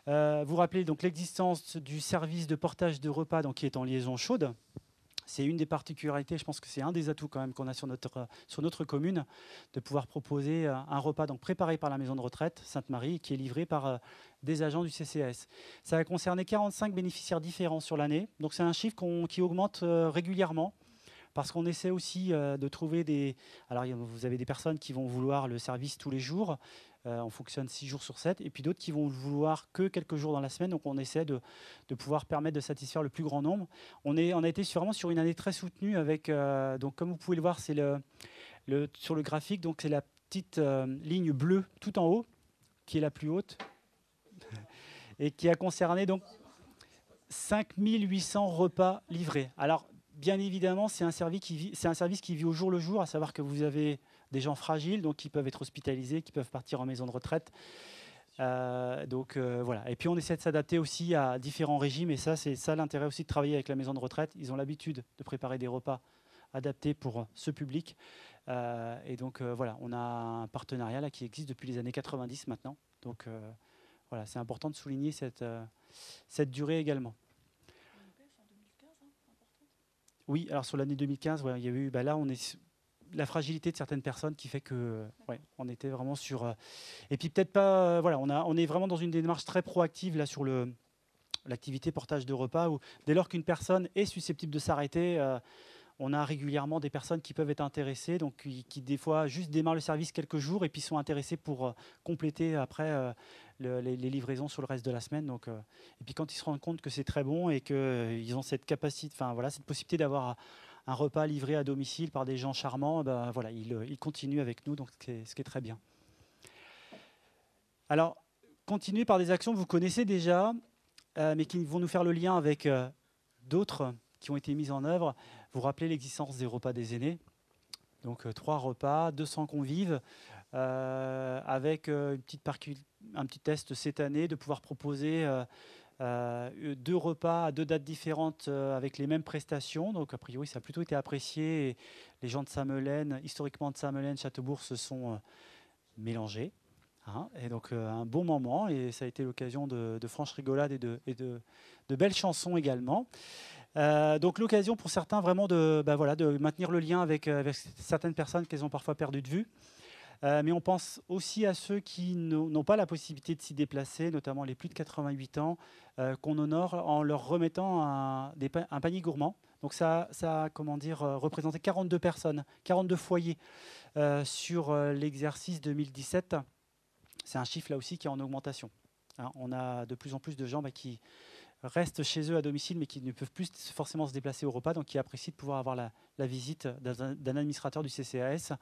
Vous rappelez donc l'existence du service de portage de repas, donc, qui est en liaison chaude. C'est une des particularités, je pense que c'est un des atouts quand même qu'on a sur notre commune, de pouvoir proposer un repas donc préparé par la maison de retraite Sainte-Marie, qui est livré par des agents du CCAS. Ça va concerner 45 bénéficiaires différents sur l'année, donc c'est un chiffre qui augmente régulièrement. Parce qu'on essaie aussi de trouver des... Alors, vous avez des personnes qui vont vouloir le service tous les jours. On fonctionne 6 jours sur 7. Et puis d'autres qui vont vouloir que quelques jours dans la semaine. Donc, on essaie de pouvoir permettre de satisfaire le plus grand nombre. On a été vraiment sur une année très soutenue avec... donc, comme vous pouvez le voir, c'est sur le graphique. Donc, c'est la petite ligne bleue tout en haut, qui est la plus haute. Et qui a concerné donc 5800 repas livrés. Alors, bien évidemment, c'est un service qui vit au jour le jour, à savoir que vous avez des gens fragiles, donc qui peuvent être hospitalisés, qui peuvent partir en maison de retraite. Voilà. Et puis on essaie de s'adapter aussi à différents régimes, et ça, c'est ça l'intérêt aussi de travailler avec la maison de retraite. Ils ont l'habitude de préparer des repas adaptés pour ce public. Et donc voilà, on a un partenariat là, qui existe depuis les années 90 maintenant. Donc voilà, c'est important de souligner cette durée également. Oui, alors sur l'année 2015, ouais, il y a eu, là, on est la fragilité de certaines personnes qui fait que, ouais, on était vraiment sur. Et puis peut-être pas, voilà, on est vraiment dans une démarche très proactive là sur l'activité portage de repas, où dès lors qu'une personne est susceptible de s'arrêter, on a régulièrement des personnes qui peuvent être intéressées, donc qui des fois juste démarrent le service quelques jours et puis sont intéressées pour compléter après les livraisons sur le reste de la semaine. Donc, et puis quand ils se rendent compte que c'est très bon et qu'ils ont cette capacité, enfin voilà, cette possibilité d'avoir un repas livré à domicile par des gens charmants, ben, voilà, ils continuent avec nous, donc ce qui est très bien. Alors, continuer par des actions que vous connaissez déjà, mais qui vont nous faire le lien avec d'autres qui ont été mises en œuvre. Vous rappelez l'existence des repas des aînés. Donc 3 repas, 200 convives, avec un petit test cette année de pouvoir proposer 2 repas à 2 dates différentes avec les mêmes prestations. Donc a priori, ça a plutôt été apprécié. Et les gens de Saint-Melaine, historiquement de Saint-Melaine, Châteaubourg, se sont mélangés. Hein, et donc un bon moment. Et ça a été l'occasion de franches rigolades et de belles chansons également. Donc l'occasion pour certains vraiment de maintenir le lien avec certaines personnes qu'elles ont parfois perdu de vue. Mais on pense aussi à ceux qui n'ont pas la possibilité de s'y déplacer, notamment les plus de 88 ans, qu'on honore en leur remettant un panier gourmand. Donc ça a représenté 42 personnes, 42 foyers sur l'exercice 2017. C'est un chiffre là aussi qui est en augmentation. hein. On a de plus en plus de gens qui restent chez eux à domicile, mais qui ne peuvent plus forcément se déplacer au repas, donc qui apprécient de pouvoir avoir la visite d'un administrateur du CCAS.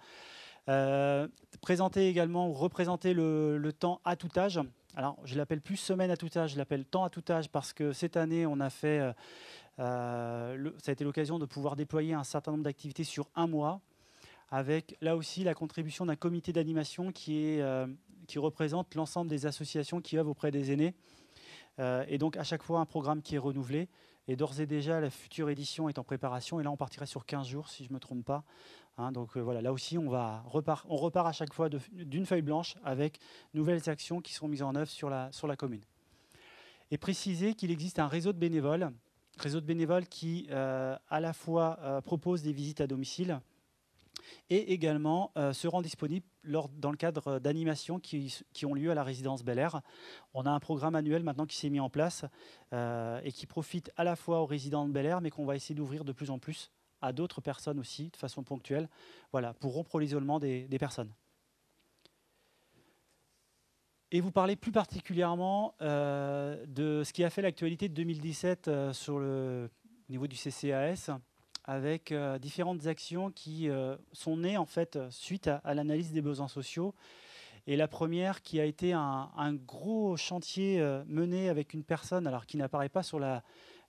Présenter également ou représenter le temps à tout âge. Alors, je l'appelle plus semaine à tout âge, je l'appelle temps à tout âge parce que cette année, on a fait, ça a été l'occasion de pouvoir déployer un certain nombre d'activités sur un mois, avec là aussi la contribution d'un comité d'animation qui représente l'ensemble des associations qui œuvrent auprès des aînés. Et donc, à chaque fois, un programme qui est renouvelé. Et d'ores et déjà, la future édition est en préparation. Et là, on partirait sur 15 jours, si je ne me trompe pas. Hein, donc voilà, là aussi, on repart à chaque fois d'une feuille blanche avec nouvelles actions qui seront mises en œuvre sur la commune. Et préciser qu'il existe un réseau de bénévoles qui, à la fois, propose des visites à domicile et également se rend disponible dans le cadre d'animations qui ont lieu à la résidence Bel Air. On a un programme annuel maintenant qui s'est mis en place et qui profite à la fois aux résidents de Bel Air, mais qu'on va essayer d'ouvrir de plus en plus à d'autres personnes aussi, de façon ponctuelle, voilà, pour rompre l'isolement des personnes. Et vous parlez plus particulièrement de ce qui a fait l'actualité de 2017 sur le niveau du CCAS, avec différentes actions qui sont nées en fait suite à l'analyse des besoins sociaux. Et la première qui a été un gros chantier mené avec une personne, alors qui n'apparaît pas sur le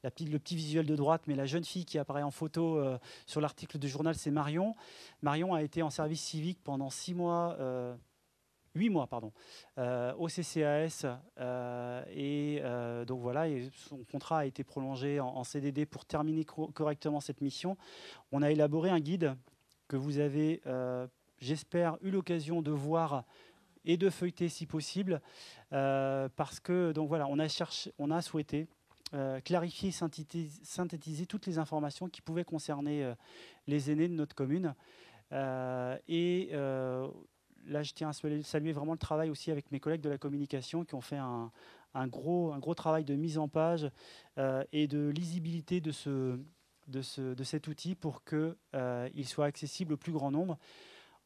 petit visuel de droite, mais la jeune fille qui apparaît en photo sur l'article du journal, c'est Marion. Marion a été en service civique pendant 8 mois, au CCAS. Donc voilà, et son contrat a été prolongé en CDD pour terminer correctement cette mission. On a élaboré un guide que vous avez, j'espère, eu l'occasion de voir et de feuilleter si possible, parce que donc voilà, on a souhaité clarifier, synthétiser toutes les informations qui pouvaient concerner les aînés de notre commune. Là, je tiens à saluer vraiment le travail aussi avec mes collègues de la communication qui ont fait un gros travail de mise en page et de lisibilité de cet outil pour qu'il soit accessible au plus grand nombre.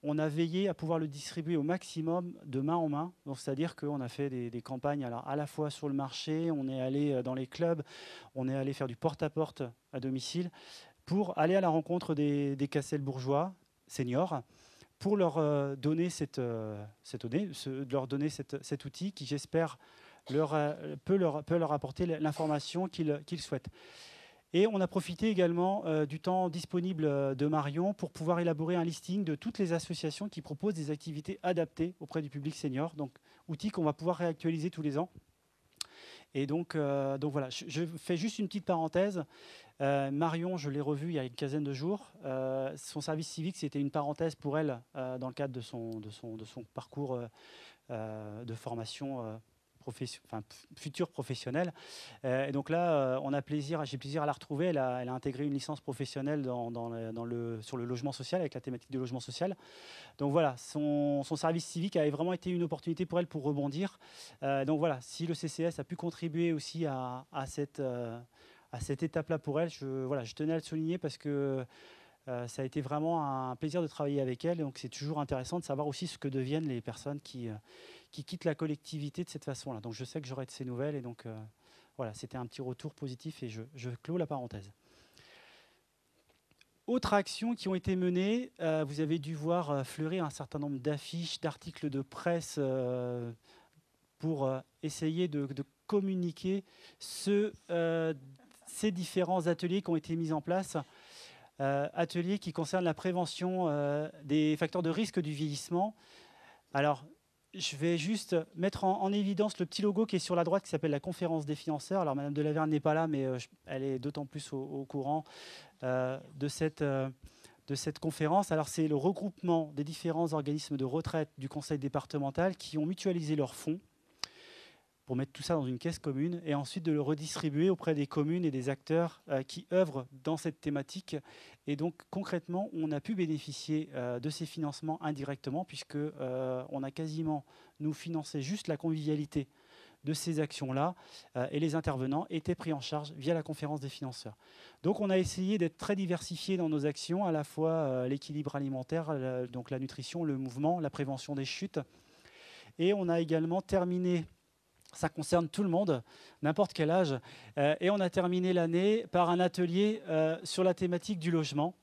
On a veillé à pouvoir le distribuer au maximum de main en main. Donc, c'est-à-dire qu'on a fait des campagnes alors, à la fois sur le marché, on est allé dans les clubs, on est allé faire du porte-à-porte à domicile pour aller à la rencontre des Cassel bourgeois seniors pour leur donner cet outil qui, j'espère, peut leur apporter l'information qu'ils souhaitent. Et on a profité également du temps disponible de Marion pour pouvoir élaborer un listing de toutes les associations qui proposent des activités adaptées auprès du public senior, donc outil qu'on va pouvoir réactualiser tous les ans. Et donc voilà, je fais juste une petite parenthèse. Marion, je l'ai revue il y a une quinzaine de jours. Son service civique, c'était une parenthèse pour elle dans le cadre de son parcours de formation futur professionnel. Et donc là, j'ai plaisir à la retrouver. Elle a intégré une licence professionnelle sur le logement social, avec la thématique du logement social. Donc voilà, son service civique avait vraiment été une opportunité pour elle pour rebondir. Donc voilà, si le CCS a pu contribuer aussi à cette étape-là pour elle, je tenais à le souligner parce que ça a été vraiment un plaisir de travailler avec elle. Donc c'est toujours intéressant de savoir aussi ce que deviennent les personnes qui quittent la collectivité de cette façon-là. Donc je sais que j'aurai de ces nouvelles et donc voilà, c'était un petit retour positif et je clôt la parenthèse. Autres actions qui ont été menées, vous avez dû voir fleurir un certain nombre d'affiches, d'articles de presse pour essayer de communiquer ces différents ateliers qui ont été mis en place. Ateliers qui concernent la prévention des facteurs de risque du vieillissement. Alors, je vais juste mettre en évidence le petit logo qui est sur la droite qui s'appelle la conférence des financeurs. Alors, Madame Delaverne n'est pas là, mais elle est d'autant plus au courant de cette conférence. Alors, c'est le regroupement des différents organismes de retraite du conseil départemental qui ont mutualisé leurs fonds pour mettre tout ça dans une caisse commune et ensuite de le redistribuer auprès des communes et des acteurs qui œuvrent dans cette thématique. Et donc concrètement, on a pu bénéficier de ces financements indirectement puisqu'on a quasiment, nous, financé juste la convivialité de ces actions-là et les intervenants étaient pris en charge via la conférence des financeurs. Donc on a essayé d'être très diversifié dans nos actions, à la fois l'équilibre alimentaire, donc la nutrition, le mouvement, la prévention des chutes. Et on a également terminé Ça concerne tout le monde, n'importe quel âge. Et on a terminé l'année par un atelier sur la thématique du logement.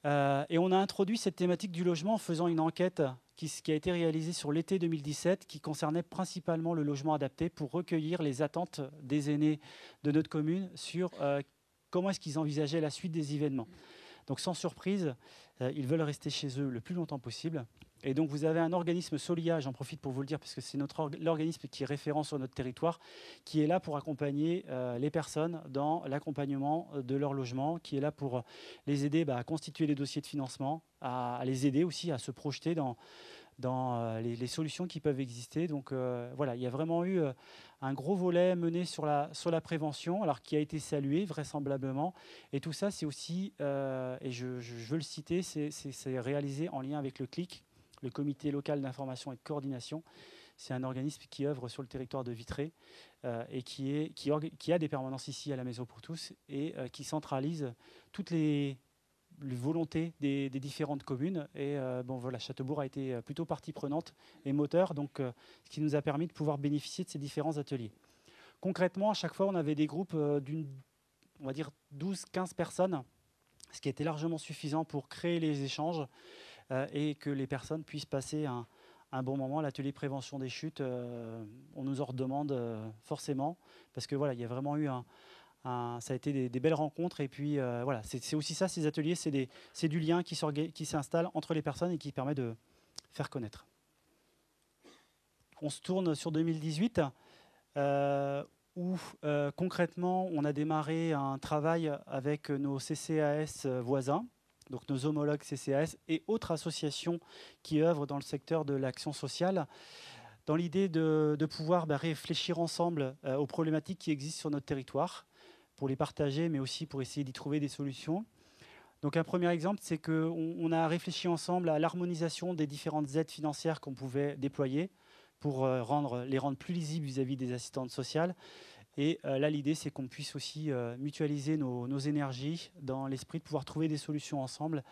Et on a introduit cette thématique du logement en faisant une enquête qui a été réalisée sur l'été 2017, qui concernait principalement le logement adapté pour recueillir les attentes des aînés de notre commune sur comment est-ce qu'ils envisageaient la suite des événements. Donc sans surprise, ils veulent rester chez eux le plus longtemps possible. Et donc vous avez un organisme Solia, j'en profite pour vous le dire, parce que c'est l'organisme qui est référent sur notre territoire, qui est là pour accompagner les personnes dans l'accompagnement de leur logement, qui est là pour les aider à constituer les dossiers de financement, à les aider aussi à se projeter dans les solutions qui peuvent exister. Donc voilà, il y a vraiment eu un gros volet mené sur la prévention, alors qui a été salué vraisemblablement. Et tout ça, c'est aussi, et je veux le citer, c'est réalisé en lien avec le CLIC, le comité local d'information et de coordination. C'est un organisme qui œuvre sur le territoire de Vitré et qui a des permanences ici à la Maison pour tous et qui centralise toutes les volontés des différentes communes. Et bon, voilà, Châteaubourg a été plutôt partie prenante et moteur, donc, ce qui nous a permis de pouvoir bénéficier de ces différents ateliers. Concrètement, à chaque fois, on avait des groupes d'une, on va dire, 12-15 personnes, ce qui était largement suffisant pour créer les échanges et que les personnes puissent passer un bon moment. L'atelier prévention des chutes, on nous en redemande forcément, parce que voilà, il y a vraiment eu ça a été des belles rencontres. Et puis voilà, c'est aussi ça, ces ateliers, c'est du lien qui s'installe entre les personnes et qui permet de faire connaître. On se tourne sur 2018, où concrètement, on a démarré un travail avec nos CCAS voisins, donc nos homologues CCAS et autres associations qui œuvrent dans le secteur de l'action sociale, dans l'idée de pouvoir réfléchir ensemble aux problématiques qui existent sur notre territoire, pour les partager, mais aussi pour essayer d'y trouver des solutions. Donc un premier exemple, c'est qu'on a réfléchi ensemble à l'harmonisation des différentes aides financières qu'on pouvait déployer pour les rendre plus lisibles vis-à-vis des assistantes sociales. Et là, l'idée, c'est qu'on puisse aussi mutualiser nos énergies dans l'esprit de pouvoir trouver des solutions ensemble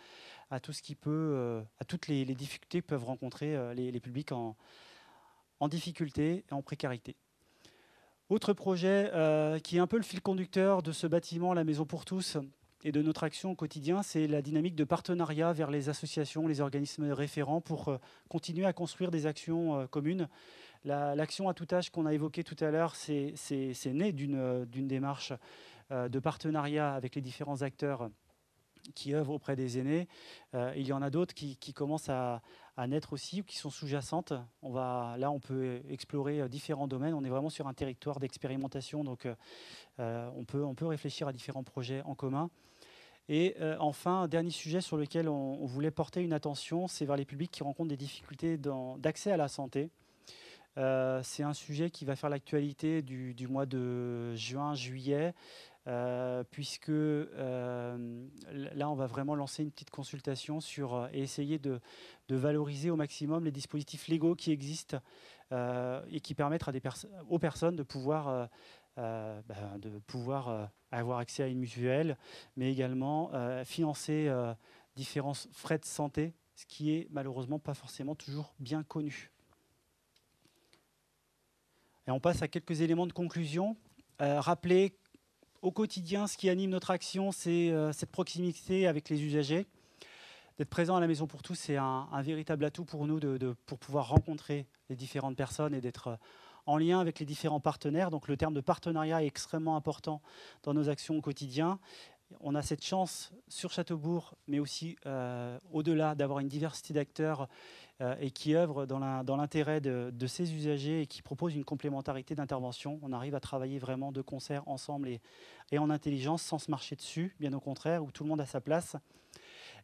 à tout ce qui peut, à toutes les difficultés que peuvent rencontrer les publics en difficulté et en précarité. Autre projet qui est un peu le fil conducteur de ce bâtiment, la Maison pour tous, et de notre action au quotidien, c'est la dynamique de partenariat vers les associations, les organismes référents pour continuer à construire des actions communes. L'action à tout âge qu'on a évoquée tout à l'heure, c'est né d'une démarche de partenariat avec les différents acteurs qui œuvrent auprès des aînés. Il y en a d'autres qui commencent à naître aussi, ou qui sont sous-jacentes. Là, on peut explorer différents domaines. On est vraiment sur un territoire d'expérimentation, donc on peut réfléchir à différents projets en commun. Et enfin, un dernier sujet sur lequel on voulait porter une attention, c'est vers les publics qui rencontrent des difficultés d'accès à la santé. C'est un sujet qui va faire l'actualité du mois de juin-juillet, puisque là, on va vraiment lancer une petite consultation et essayer de valoriser au maximum les dispositifs légaux qui existent et qui permettent aux personnes de pouvoir avoir accès à une mutuelle, mais également financer différents frais de santé, ce qui est malheureusement pas forcément toujours bien connu. Et on passe à quelques éléments de conclusion. Rappeler au quotidien, ce qui anime notre action, c'est cette proximité avec les usagers. D'être présent à la Maison pour tous, c'est un véritable atout pour nous pour pouvoir rencontrer les différentes personnes et d'être en lien avec les différents partenaires. Donc le terme de partenariat est extrêmement important dans nos actions au quotidien. On a cette chance sur Châteaubourg, mais aussi au-delà, d'avoir une diversité d'acteurs et qui œuvrent dans l'intérêt de ces usagers et qui proposent une complémentarité d'intervention. On arrive à travailler vraiment de concert ensemble et en intelligence, sans se marcher dessus, bien au contraire, où tout le monde a sa place.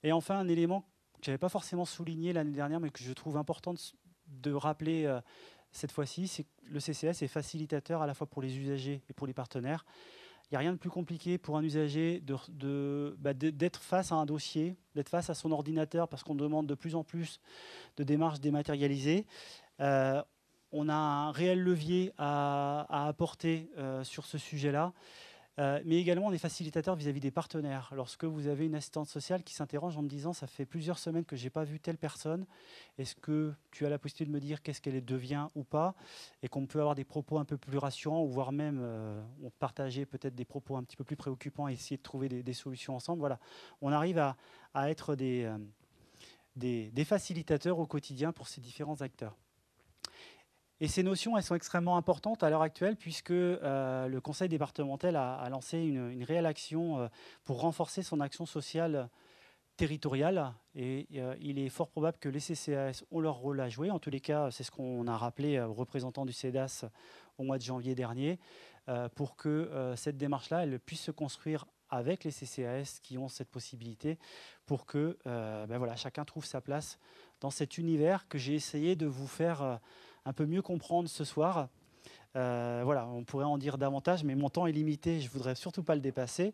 Et enfin, un élément que je n'avais pas forcément souligné l'année dernière, mais que je trouve important de rappeler cette fois-ci, c'est que le CCS est facilitateur à la fois pour les usagers et pour les partenaires. Il n'y a rien de plus compliqué pour un usager d'être face à un dossier, d'être face à son ordinateur, parce qu'on demande de plus en plus de démarches dématérialisées. On a un réel levier à apporter sur ce sujet-là. Mais également, on est facilitateur vis-à-vis des partenaires. Lorsque vous avez une assistante sociale qui s'interroge en me disant « ça fait plusieurs semaines que je n'ai pas vu telle personne, est-ce que tu as la possibilité de me dire qu'est-ce qu'elle devient ou pas ?» et qu'on peut avoir des propos un peu plus rassurants, ou voire même on partageait peut-être des propos un petit peu plus préoccupants et essayer de trouver des solutions ensemble. Voilà. On arrive à être des facilitateurs au quotidien pour ces différents acteurs. Et ces notions, elles sont extrêmement importantes à l'heure actuelle puisque le conseil départemental a lancé une réelle action pour renforcer son action sociale territoriale. Et il est fort probable que les CCAS ont leur rôle à jouer. En tous les cas, c'est ce qu'on a rappelé aux représentants du CEDAS au mois de janvier dernier, pour que cette démarche-là, elle puisse se construire avec les CCAS qui ont cette possibilité, pour que voilà, chacun trouve sa place dans cet univers que j'ai essayé de vous faire un peu mieux comprendre ce soir. Voilà, on pourrait en dire davantage, mais mon temps est limité, je ne voudrais surtout pas le dépasser.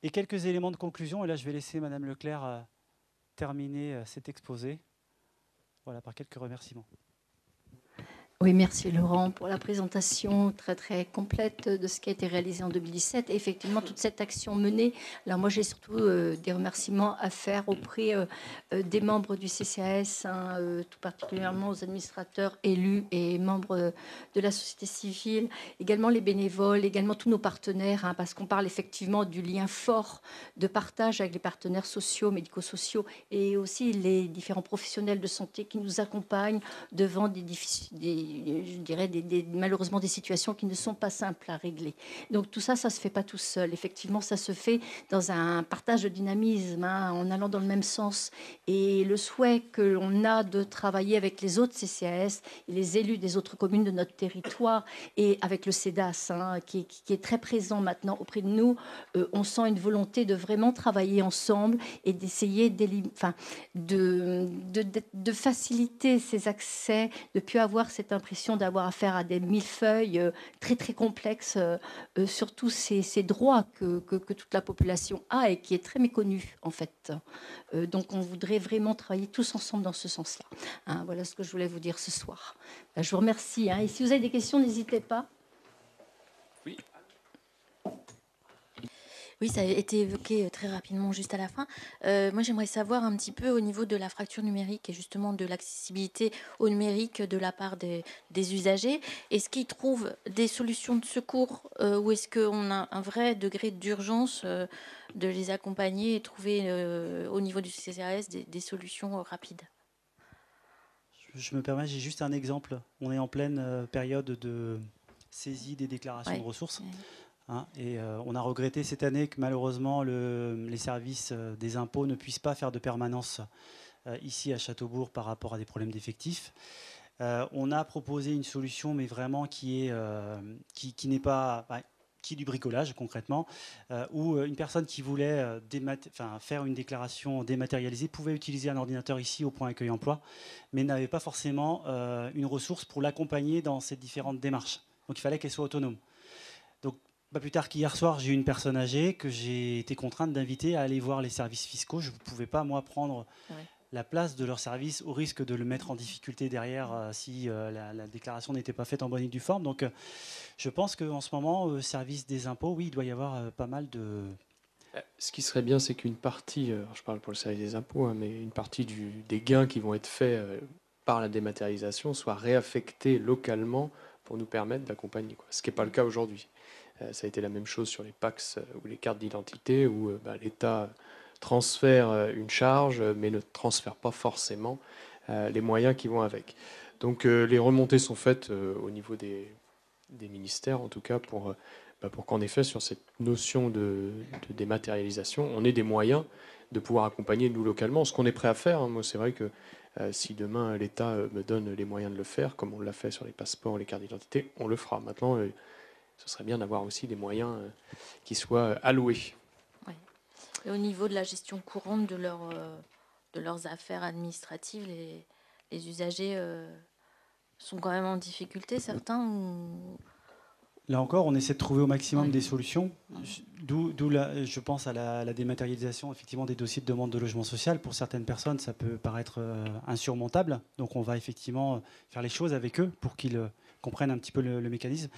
Et quelques éléments de conclusion, et là je vais laisser Madame Leclerc terminer cet exposé. Voilà, par quelques remerciements. Oui, merci Laurent pour la présentation très très complète de ce qui a été réalisé en 2017. Et effectivement, toute cette action menée, là moi j'ai surtout des remerciements à faire auprès des membres du CCAS, tout particulièrement aux administrateurs élus et membres de la société civile, également les bénévoles, également tous nos partenaires, parce qu'on parle effectivement du lien fort de partage avec les partenaires sociaux, médico-sociaux et aussi les différents professionnels de santé qui nous accompagnent devant je dirais malheureusement des situations qui ne sont pas simples à régler. Donc tout ça, ça se fait pas tout seul. Effectivement, ça se fait dans un partage de dynamisme, en allant dans le même sens. Et le souhait que l'on a de travailler avec les autres CCAS et les élus des autres communes de notre territoire et avec le CEDAS, qui est très présent maintenant auprès de nous, on sent une volonté de vraiment travailler ensemble et d'essayer de faciliter ces accès, de plus avoir cette impression d'avoir affaire à des millefeuilles très très complexes sur tous ces droits que toute la population a et qui est très méconnu en fait. Donc on voudrait vraiment travailler tous ensemble dans ce sens-là. Voilà ce que je voulais vous dire ce soir. Je vous remercie. Et si vous avez des questions, n'hésitez pas. Oui. Oui, ça a été évoqué très rapidement juste à la fin. Moi, j'aimerais savoir un petit peu au niveau de la fracture numérique et justement de l'accessibilité au numérique de la part des usagers. Est-ce qu'ils trouvent des solutions de secours ou est-ce qu'on a un vrai degré d'urgence de les accompagner et trouver au niveau du CCAS des solutions rapides? Je me permets, j'ai juste un exemple. On est en pleine période de saisie des déclarations de ressources. Et on a regretté cette année que malheureusement les services des impôts ne puissent pas faire de permanence ici à Châteaubourg par rapport à des problèmes d'effectifs. On a proposé une solution, mais vraiment qui n'est pas... qui est du bricolage concrètement, où une personne qui voulait faire une déclaration dématérialisée pouvait utiliser un ordinateur ici au point accueil emploi, mais n'avait pas forcément une ressource pour l'accompagner dans ces différentes démarches. Donc il fallait qu'elle soit autonome. Donc pas plus tard qu'hier soir, j'ai eu une personne âgée que j'ai été contrainte d'inviter à aller voir les services fiscaux. Je ne pouvais pas, moi, prendre la place de leur service au risque de le mettre en difficulté derrière si la déclaration n'était pas faite en bonne et due forme. Donc je pense qu'en ce moment, au service des impôts, oui, il doit y avoir pas mal de... Ce qui serait bien, c'est qu'une partie, je parle pour le service des impôts, mais une partie des gains qui vont être faits par la dématérialisation soit réaffectée localement pour nous permettre d'accompagner, ce qui n'est pas le cas aujourd'hui. Ça a été la même chose sur les PAX ou les cartes d'identité où l'État transfère une charge mais ne transfère pas forcément les moyens qui vont avec. Donc les remontées sont faites au niveau des ministères en tout cas pour qu'en effet sur cette notion de dématérialisation on ait des moyens de pouvoir accompagner nous localement, ce qu'on est prêt à faire. Moi c'est vrai que si demain l'État me donne les moyens de le faire comme on l'a fait sur les passeports, les cartes d'identité, on le fera. Maintenant ce serait bien d'avoir aussi des moyens qui soient alloués. Oui. Et au niveau de la gestion courante de leurs affaires administratives, les usagers sont quand même en difficulté, certains Là encore, on essaie de trouver au maximum des solutions. D'où je pense à la dématérialisation effectivement des dossiers de demande de logement social. Pour certaines personnes, ça peut paraître insurmontable. Donc on va effectivement faire les choses avec eux pour qu'ils comprennent un petit peu le mécanisme.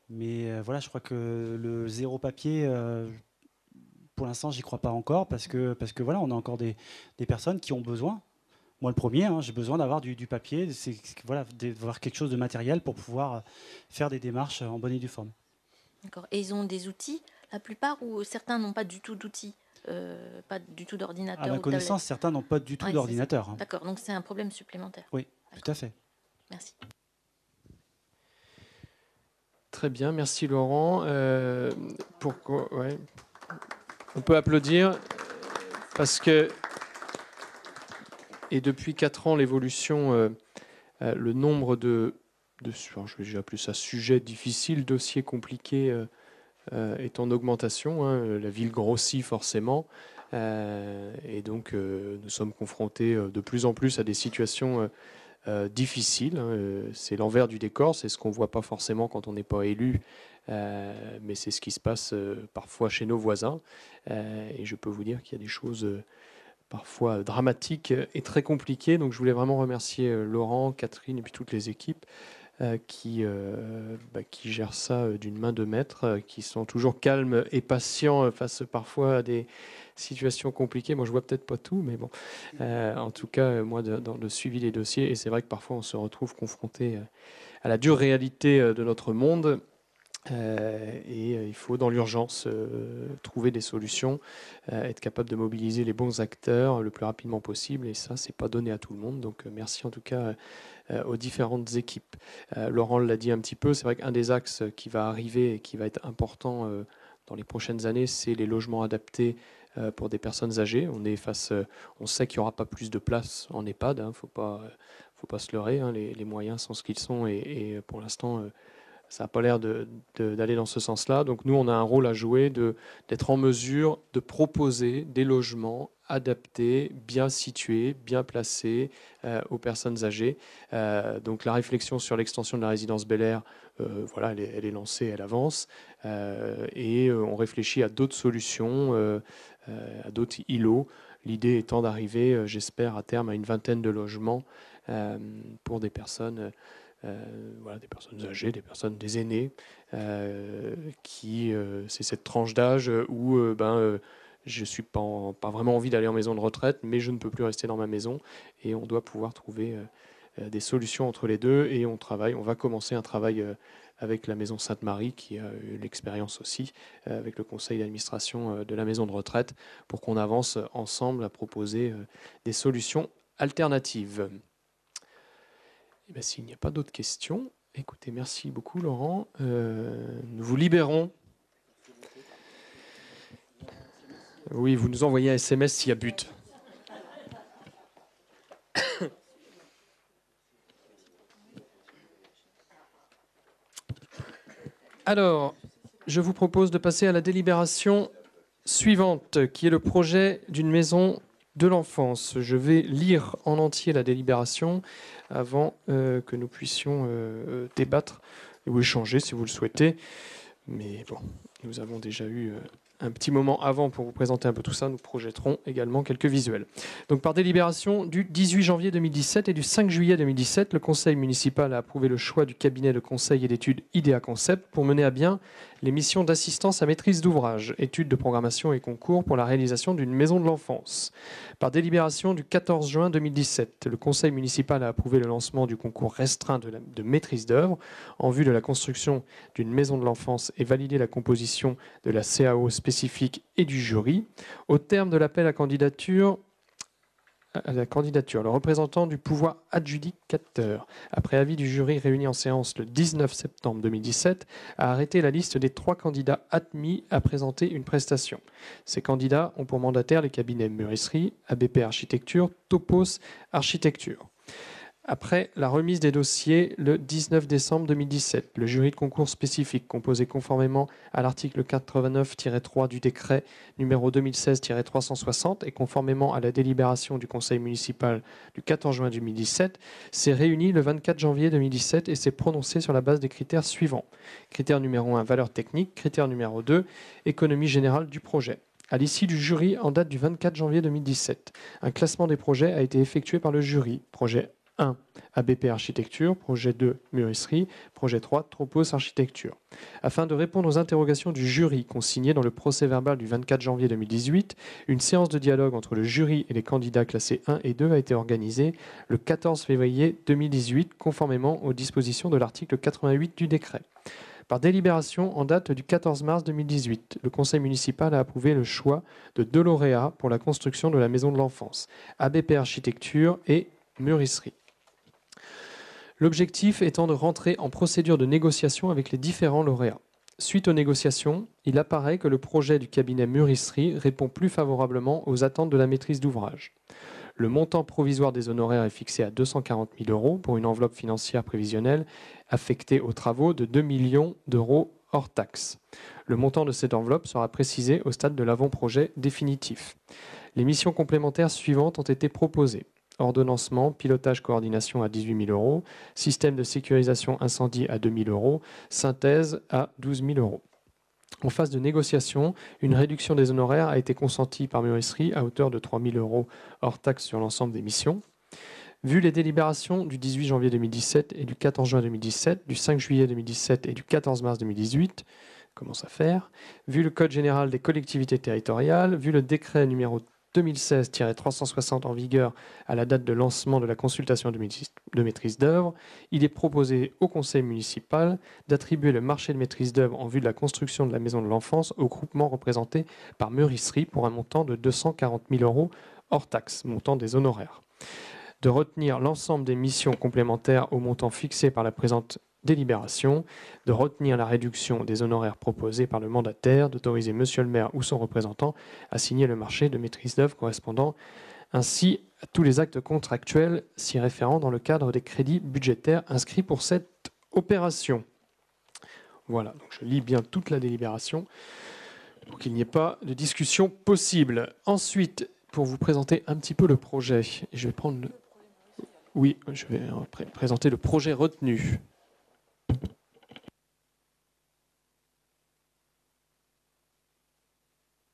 Mais voilà, je crois que le zéro papier, pour l'instant, j'y crois pas encore parce que voilà, on a encore des personnes qui ont besoin. Moi, le premier, hein, j'ai besoin d'avoir du papier, voilà, d'avoir quelque chose de matériel pour pouvoir faire des démarches en bonne et due forme. D'accord. Et ils ont des outils, la plupart, ou certains n'ont pas du tout d'outils, pas du tout d'ordinateur. À ma ou connaissance, tablette. certains n'ont pas du tout d'ordinateur. Hein. D'accord, donc c'est un problème supplémentaire. Oui, tout à fait. Merci. Très bien, merci Laurent. Ouais. On peut applaudir parce que, et depuis 4 ans, l'évolution, le nombre je vais appeler ça sujet difficile, dossier compliqué est en augmentation. Hein. La ville grossit forcément. Et donc, nous sommes confrontés de plus en plus à des situations difficiles. Hein. C'est l'envers du décor, c'est ce qu'on ne voit pas forcément quand on n'est pas élu, mais c'est ce qui se passe parfois chez nos voisins. Et je peux vous dire qu'il y a des choses parfois dramatiques et très compliquées. Donc je voulais vraiment remercier Laurent, Catherine et puis toutes les équipes qui gèrent ça d'une main de maître, qui sont toujours calmes et patients face parfois à des situations compliquées. Moi, je vois peut-être pas tout, mais bon. En tout cas, moi, dans le suivi des dossiers, et c'est vrai que parfois on se retrouve confronté à la dure réalité de notre monde. Il faut dans l'urgence trouver des solutions, être capable de mobiliser les bons acteurs le plus rapidement possible, et ça, c'est pas donné à tout le monde. Donc merci en tout cas aux différentes équipes. Laurent l'a dit un petit peu, c'est vrai qu'un des axes qui va arriver et qui va être important dans les prochaines années, c'est les logements adaptés pour des personnes âgées. On sait qu'il n'y aura pas plus de place en EHPAD, hein, faut pas se leurrer, hein, les moyens sont ce qu'ils sont, et pour l'instant ça n'a pas l'air d'aller dans ce sens-là. Donc nous, on a un rôle à jouer d'être en mesure de proposer des logements adaptés, bien situés, bien placés aux personnes âgées. Donc la réflexion sur l'extension de la résidence Bel Air, voilà, elle est lancée, elle avance. Et on réfléchit à d'autres solutions, à d'autres îlots. L'idée étant d'arriver, j'espère, à terme à une vingtaine de logements pour des personnes... voilà, des personnes âgées, des aînés, c'est cette tranche d'âge où je suis pas vraiment envie d'aller en maison de retraite, mais je ne peux plus rester dans ma maison, et on doit pouvoir trouver des solutions entre les deux, et on va commencer un travail avec la maison Sainte-Marie, qui a eu l'expérience aussi, avec le conseil d'administration de la maison de retraite, pour qu'on avance ensemble à proposer des solutions alternatives. Eh s'il n'y a pas d'autres questions, écoutez, merci beaucoup Laurent. Nous vous libérons. Oui, vous nous envoyez un SMS s'il y a but. Alors, je vous propose de passer à la délibération suivante, qui est le projet d'une maison de l'enfance. Je vais lire en entier la délibération avant que nous puissions débattre ou échanger si vous le souhaitez. Mais bon, nous avons déjà eu un petit moment avant pour vous présenter un peu tout ça. Nous projetterons également quelques visuels. Donc, par délibération du 18 janvier 2017 et du 5 juillet 2017, le Conseil municipal a approuvé le choix du cabinet de conseil et d'études IDEA Concept pour mener à bien les missions d'assistance à maîtrise d'ouvrage, études de programmation et concours pour la réalisation d'une maison de l'enfance. Par délibération du 14 juin 2017, le Conseil municipal a approuvé le lancement du concours restreint de maîtrise d'œuvre en vue de la construction d'une maison de l'enfance et validé la composition de la CAO spécifique et du jury. Au terme de l'appel à la candidature, le représentant du pouvoir adjudicateur, après avis du jury réuni en séance le 19 septembre 2017, a arrêté la liste des 3 candidats admis à présenter une prestation. Ces candidats ont pour mandataire les cabinets Murrisserie, ABP Architecture, Topos Architecture. Après la remise des dossiers le 19 décembre 2017, le jury de concours spécifique, composé conformément à l'article 89-3 du décret numéro 2016-360 et conformément à la délibération du conseil municipal du 14 juin 2017, s'est réuni le 24 janvier 2017 et s'est prononcé sur la base des critères suivants. Critère numéro 1, valeur technique. Critère numéro 2, économie générale du projet. À l'issue du jury, en date du 24 janvier 2017, un classement des projets a été effectué par le jury. Projet 1, 1, ABP Architecture, projet 2, Mûrisserie, projet 3, Tropos Architecture. Afin de répondre aux interrogations du jury consignées dans le procès-verbal du 24 janvier 2018, une séance de dialogue entre le jury et les candidats classés 1 et 2 a été organisée le 14 février 2018, conformément aux dispositions de l'article 88 du décret. Par délibération en date du 14 mars 2018, le conseil municipal a approuvé le choix de 2 lauréats pour la construction de la maison de l'enfance, ABP Architecture et Mûrisserie. L'objectif étant de rentrer en procédure de négociation avec les différents lauréats. Suite aux négociations, il apparaît que le projet du cabinet Mûrisserie répond plus favorablement aux attentes de la maîtrise d'ouvrage. Le montant provisoire des honoraires est fixé à 240 000 € pour une enveloppe financière prévisionnelle affectée aux travaux de 2 millions d'euros hors taxes. Le montant de cette enveloppe sera précisé au stade de l'avant-projet définitif. Les missions complémentaires suivantes ont été proposées. Ordonnancement, pilotage, coordination à 18 000 €, système de sécurisation incendie à 2 000 €, synthèse à 12 000 €. En phase de négociation, une réduction des honoraires a été consentie par Mûrisserie à hauteur de 3 000 € hors taxe sur l'ensemble des missions. Vu les délibérations du 18 janvier 2017 et du 14 juin 2017, du 5 juillet 2017 et du 14 mars 2018, commence à faire, vu le Code général des collectivités territoriales, vu le décret numéro 2016-360 en vigueur à la date de lancement de la consultation de maîtrise d'œuvre, il est proposé au conseil municipal d'attribuer le marché de maîtrise d'œuvre en vue de la construction de la maison de l'enfance au groupement représenté par Mûrisserie pour un montant de 240 000 € hors taxe, montant des honoraires. De retenir l'ensemble des missions complémentaires au montant fixé par la présente délibération, de retenir la réduction des honoraires proposés par le mandataire, d'autoriser Monsieur le maire ou son représentant à signer le marché de maîtrise d'œuvre correspondant ainsi à tous les actes contractuels s'y référant dans le cadre des crédits budgétaires inscrits pour cette opération. Voilà, donc je lis bien toute la délibération pour qu'il n'y ait pas de discussion possible. Ensuite, pour vous présenter un petit peu le projet, je vais prendre Oui, je vais présenter le projet retenu.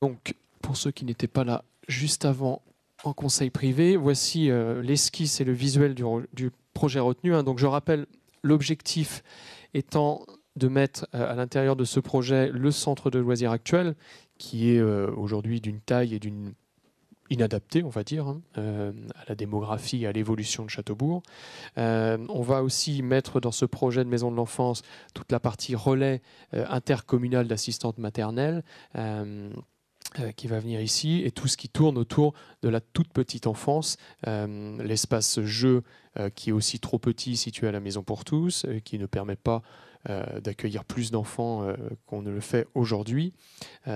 Donc, pour ceux qui n'étaient pas là juste avant en conseil privé, voici l'esquisse et le visuel du projet retenu. Donc, je rappelle, l'objectif étant de mettre à l'intérieur de ce projet le centre de loisirs actuel, qui est aujourd'hui d'une taille et d'une inadapté, on va dire, à la démographie et à l'évolution de Châteaubourg. On va aussi mettre dans ce projet de maison de l'enfance toute la partie relais intercommunal d'assistantes maternelles qui va venir ici, et tout ce qui tourne autour de la toute petite enfance, l'espace jeu qui est aussi trop petit, situé à la Maison pour tous, qui ne permet pas d'accueillir plus d'enfants qu'on ne le fait aujourd'hui,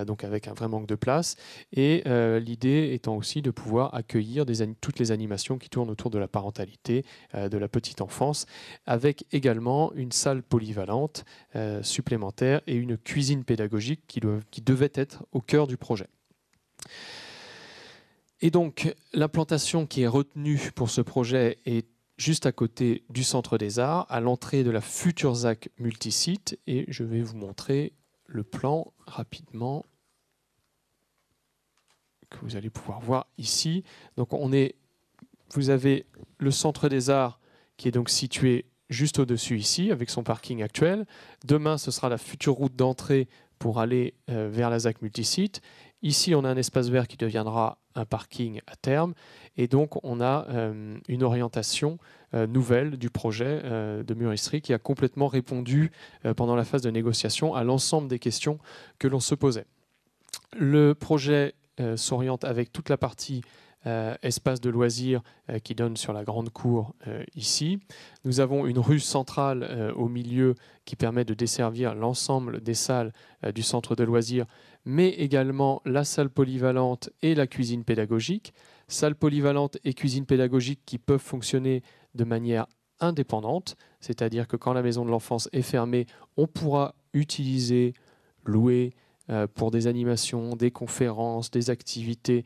donc avec un vrai manque de place. Et l'idée étant aussi de pouvoir accueillir toutes les animations qui tournent autour de la parentalité, de la petite enfance, avec également une salle polyvalente supplémentaire et une cuisine pédagogique qui devait être au cœur du projet. Et donc, l'implantation qui est retenue pour ce projet est juste à côté du Centre des Arts, à l'entrée de la future ZAC multisite. Et je vais vous montrer le plan rapidement que vous allez pouvoir voir ici. Donc, vous avez le Centre des Arts qui est donc situé juste au-dessus ici, avec son parking actuel. Demain, ce sera la future route d'entrée pour aller vers la ZAC multisite. Ici, on a un espace vert qui deviendra un parking à terme. Et donc, on a une orientation nouvelle du projet de Mûrisserie qui a complètement répondu pendant la phase de négociation à l'ensemble des questions que l'on se posait. Le projet s'oriente avec toute la partie espace de loisirs qui donne sur la grande cour ici. Nous avons une rue centrale au milieu qui permet de desservir l'ensemble des salles du centre de loisirs, mais également la salle polyvalente et la cuisine pédagogique. Salle polyvalente et cuisine pédagogique qui peuvent fonctionner de manière indépendante, c'est-à-dire que quand la maison de l'enfance est fermée, on pourra utiliser, louer pour des animations, des conférences, des activités,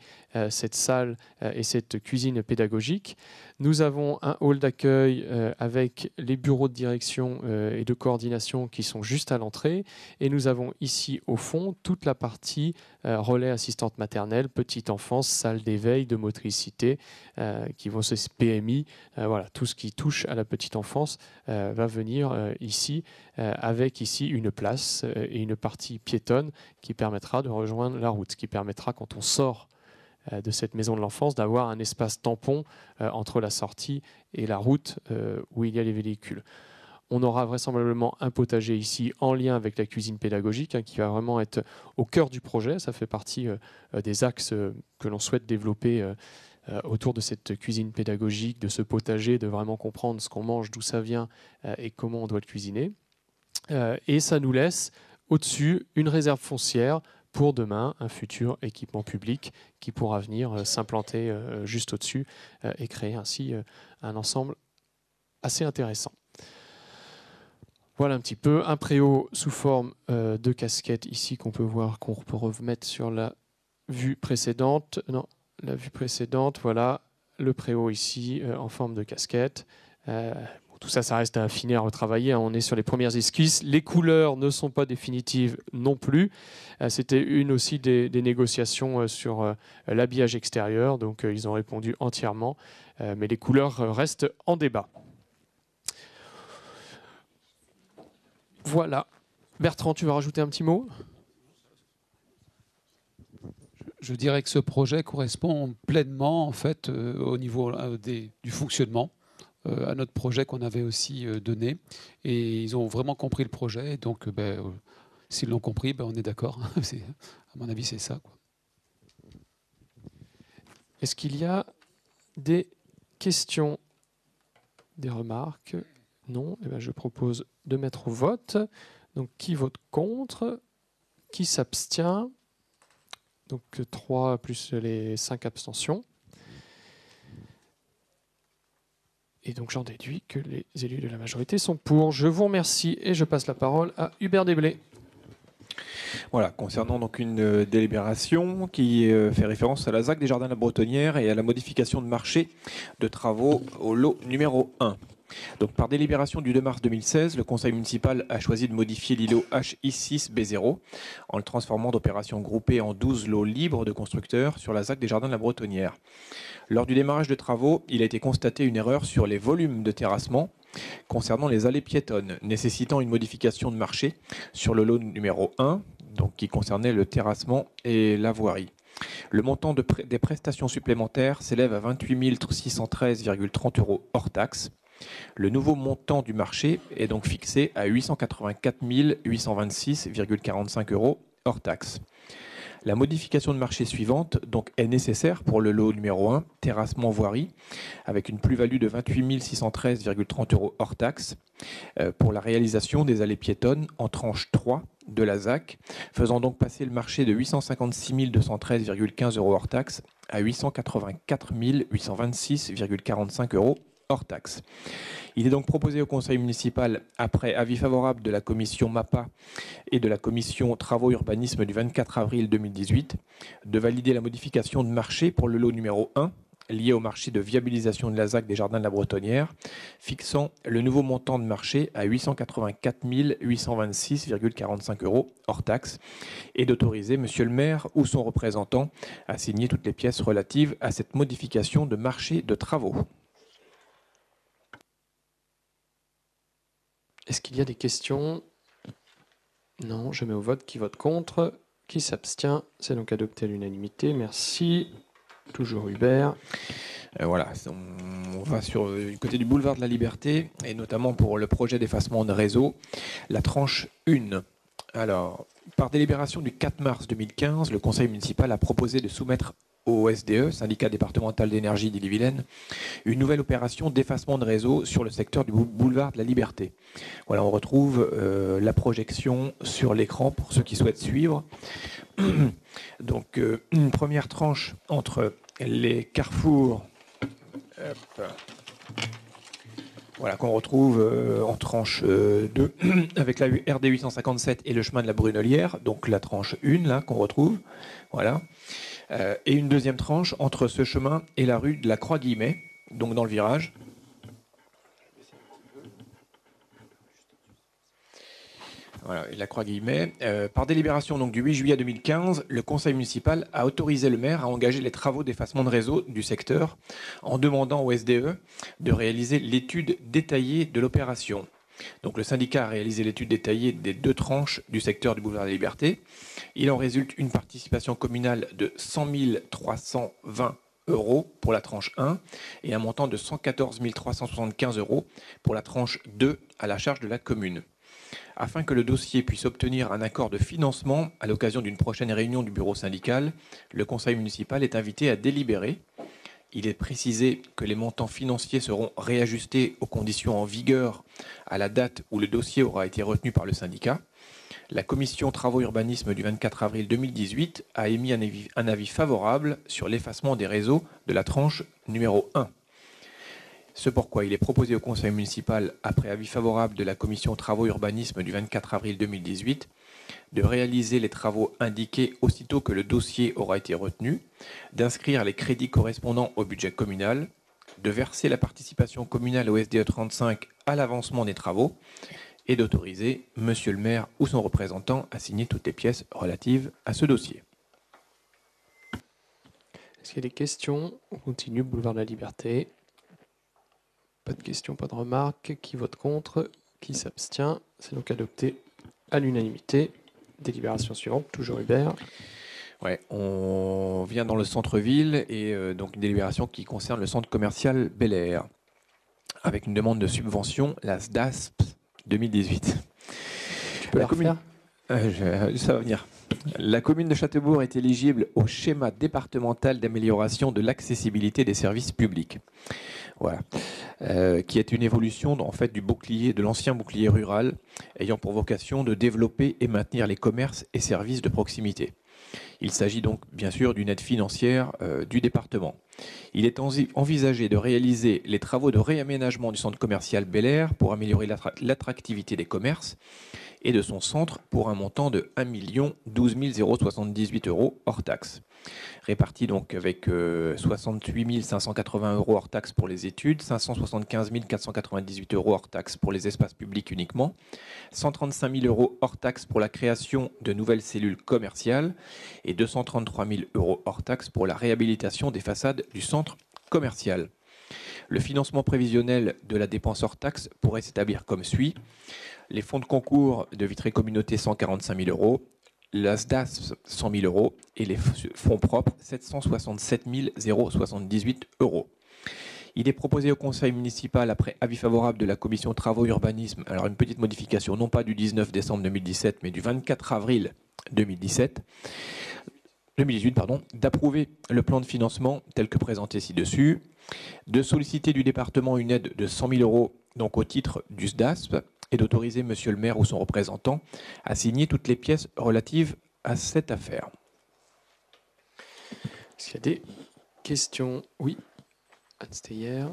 cette salle et cette cuisine pédagogique. Nous avons un hall d'accueil avec les bureaux de direction et de coordination qui sont juste à l'entrée. Et nous avons ici, au fond, toute la partie relais assistante maternelle, petite enfance, salle d'éveil, de motricité, qui vont se PMI. Voilà, tout ce qui touche à la petite enfance va venir ici, avec ici une place et une partie piétonne qui permettra de rejoindre la route, ce qui permettra, quand on sort de cette maison de l'enfance, d'avoir un espace tampon entre la sortie et la route où il y a les véhicules. On aura vraisemblablement un potager ici en lien avec la cuisine pédagogique qui va vraiment être au cœur du projet. Ça fait partie des axes que l'on souhaite développer autour de cette cuisine pédagogique, de ce potager, de vraiment comprendre ce qu'on mange, d'où ça vient et comment on doit le cuisiner. Et ça nous laisse au-dessus une réserve foncière pour demain, un futur équipement public qui pourra venir s'implanter juste au-dessus et créer ainsi un ensemble assez intéressant. Voilà un petit peu un préau sous forme de casquette ici qu'on peut voir, qu'on peut remettre sur la vue précédente. Non, la vue précédente, voilà le préau ici en forme de casquette. Tout ça, ça reste à affiner, à retravailler. On est sur les premières esquisses. Les couleurs ne sont pas définitives non plus. C'était une aussi des négociations sur l'habillage extérieur. Donc, ils ont répondu entièrement. Mais les couleurs restent en débat. Voilà. Bertrand, tu vas rajouter un petit mot ? Je dirais que ce projet correspond pleinement, en fait, au niveau du fonctionnement, à notre projet qu'on avait aussi donné. Et ils ont vraiment compris le projet. Donc, s'ils l'ont compris, on est d'accord. À mon avis, c'est ça, quoi. Est-ce qu'il y a des questions, des remarques ? Non. Je propose de mettre au vote. Donc, qui vote contre ? Qui s'abstient ? Donc 3 plus les 5 abstentions. Et donc j'en déduis que les élus de la majorité sont pour. Je vous remercie et je passe la parole à Hubert Desblés. Voilà, concernant donc une délibération qui fait référence à la ZAC des Jardins de la Bretonnière et à la modification de marché de travaux au lot numéro 1. Donc, par délibération du 2 mars 2016, le conseil municipal a choisi de modifier l'îlot HI6B0 en le transformant d'opérations groupées en 12 lots libres de constructeurs sur la ZAC des Jardins de la Bretonnière. Lors du démarrage de travaux, il a été constaté une erreur sur les volumes de terrassement concernant les allées piétonnes, nécessitant une modification de marché sur le lot numéro 1, donc qui concernait le terrassement et la voirie. Le montant des prestations supplémentaires s'élève à 28 613,30 € hors taxe. Le nouveau montant du marché est donc fixé à 884 826,45 € hors taxe. La modification de marché suivante donc, est nécessaire pour le lot numéro 1, terrassement voirie, avec une plus-value de 28 613,30 € hors taxe, pour la réalisation des allées piétonnes en tranche 3 de la ZAC, faisant donc passer le marché de 856 213,15 € hors taxe à 884 826,45 € hors taxe. Il est donc proposé au conseil municipal, après avis favorable de la commission MAPA et de la commission Travaux Urbanisme du 24 avril 2018, de valider la modification de marché pour le lot numéro 1, lié au marché de viabilisation de la ZAC des Jardins de la Bretonnière, fixant le nouveau montant de marché à 884 826,45 € hors taxe, et d'autoriser Monsieur le maire ou son représentant à signer toutes les pièces relatives à cette modification de marché de travaux. Est-ce qu'il y a des questions ? Non, je mets au vote. Qui vote contre ? Qui s'abstient ? C'est donc adopté à l'unanimité. Merci. Toujours Hubert. Voilà, on va sur du côté du boulevard de la Liberté, et notamment pour le projet d'effacement de réseau, la tranche 1. Alors, par délibération du 4 mars 2015, le conseil municipal a proposé de soumettre au SDE, syndicat départemental d'énergie d'Ille-et-Vilaine, une nouvelle opération d'effacement de réseau sur le secteur du boulevard de la Liberté. Voilà, on retrouve la projection sur l'écran pour ceux qui souhaitent suivre. Donc, une première tranche entre les carrefours Voilà, qu'on retrouve en tranche 2 avec la RD 857 et le chemin de la Brunelière, donc la tranche 1 là qu'on retrouve, voilà. Et une deuxième tranche entre ce chemin et la rue de la Croix-Guillemets, donc dans le virage. Voilà, la Croix-Guillemets. Par délibération donc, du 8 juillet 2015, le conseil municipal a autorisé le maire à engager les travaux d'effacement de réseau du secteur en demandant au SDE de réaliser l'étude détaillée de l'opération. Donc le syndicat a réalisé l'étude détaillée des 2 tranches du secteur du boulevard de la Liberté. Il en résulte une participation communale de 100 320 € pour la tranche 1 et un montant de 114 375 € pour la tranche 2 à la charge de la commune. Afin que le dossier puisse obtenir un accord de financement à l'occasion d'une prochaine réunion du bureau syndical, le conseil municipal est invité à délibérer. Il est précisé que les montants financiers seront réajustés aux conditions en vigueur à la date où le dossier aura été retenu par le syndicat. La commission travaux urbanisme du 24 avril 2018 a émis un avis favorable sur l'effacement des réseaux de la tranche numéro 1. Ce pourquoi il est proposé au conseil municipal, après avis favorable de la commission travaux urbanisme du 24 avril 2018, de réaliser les travaux indiqués aussitôt que le dossier aura été retenu, d'inscrire les crédits correspondant au budget communal, de verser la participation communale au SDE 35 à l'avancement des travaux et d'autoriser monsieur le maire ou son représentant à signer toutes les pièces relatives à ce dossier. Est-ce qu'il y a des questions? On continue, boulevard de la Liberté. Pas de questions, pas de remarques. Qui vote contre? Qui s'abstient? C'est donc adopté à l'unanimité. Délibération suivante, toujours Hubert. Ouais, on vient dans le centre-ville et donc une délibération qui concerne le centre commercial Bel Air avec une demande de subvention, la SDASP 2018. Tu peux la refaire? Ça va venir. La commune de Châteaubourg est éligible au schéma départemental d'amélioration de l'accessibilité des services publics. Voilà. Qui est une évolution en fait du bouclier, de l'ancien bouclier rural, ayant pour vocation de développer et maintenir les commerces et services de proximité. Il s'agit donc bien sûr d'une aide financière du département. Il est envisagé de réaliser les travaux de réaménagement du centre commercial Bel Air pour améliorer l'attractivité des commerces et de son centre pour un montant de 1 012 078 € hors taxes. Répartis donc avec 68 580 € hors taxes pour les études, 575 498 € hors taxes pour les espaces publics uniquement, 135 000 € hors taxes pour la création de nouvelles cellules commerciales et 233 000 € hors taxes pour la réhabilitation des façades du centre commercial. Le financement prévisionnel de la dépense hors taxes pourrait s'établir comme suit. Les fonds de concours de Vitré Communauté 145 000 €, la SDAS 100 000 € et les fonds propres 767 078 €. Il est proposé au conseil municipal, après avis favorable de la commission travaux urbanisme, alors une petite modification, non pas du 19 décembre 2017, mais du 24 avril 2018, d'approuver le plan de financement tel que présenté ci-dessus, de solliciter du département une aide de 100 000 € donc au titre du SDASP, et d'autoriser monsieur le maire ou son représentant à signer toutes les pièces relatives à cette affaire. Est-ce qu'il y a des questions? Oui, Anne Steyer.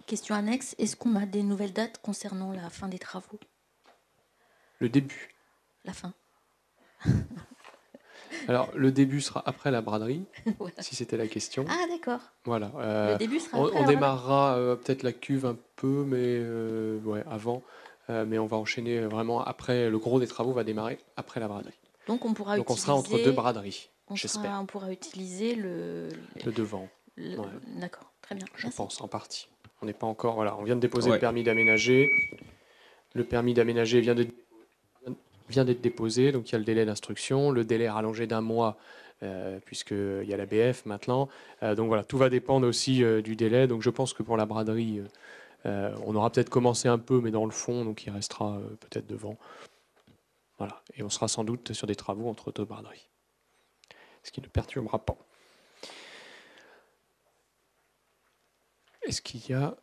Question annexe, est-ce qu'on a des nouvelles dates concernant la fin des travaux? Le début. La fin. Alors, le début sera après la braderie, Voilà. si c'était la question. Ah d'accord. Voilà. Le début sera après On la démarrera peut-être la cuve un peu, mais ouais, avant. Mais on va enchaîner vraiment après. Le gros des travaux va démarrer après la braderie. Donc on pourra Donc on utiliser... sera entre deux braderies, On j'espère. pourra utiliser le devant. Ouais. D'accord, très bien. Je Merci. pense, en partie. On n'est pas encore... Voilà, on vient de déposer Ouais. le permis d'aménager. Le permis d'aménager vient d'être déposé, donc il y a le délai d'instruction. Le délai est rallongé d'1 mois, puisqu'il y a la BF maintenant. Donc voilà, tout va dépendre aussi du délai. Donc je pense que pour la braderie, on aura peut-être commencé un peu, mais dans le fond, donc il restera peut-être devant. Voilà, et on sera sans doute sur des travaux entre deux braderies. Ce qui ne perturbera pas. Est-ce qu'il y a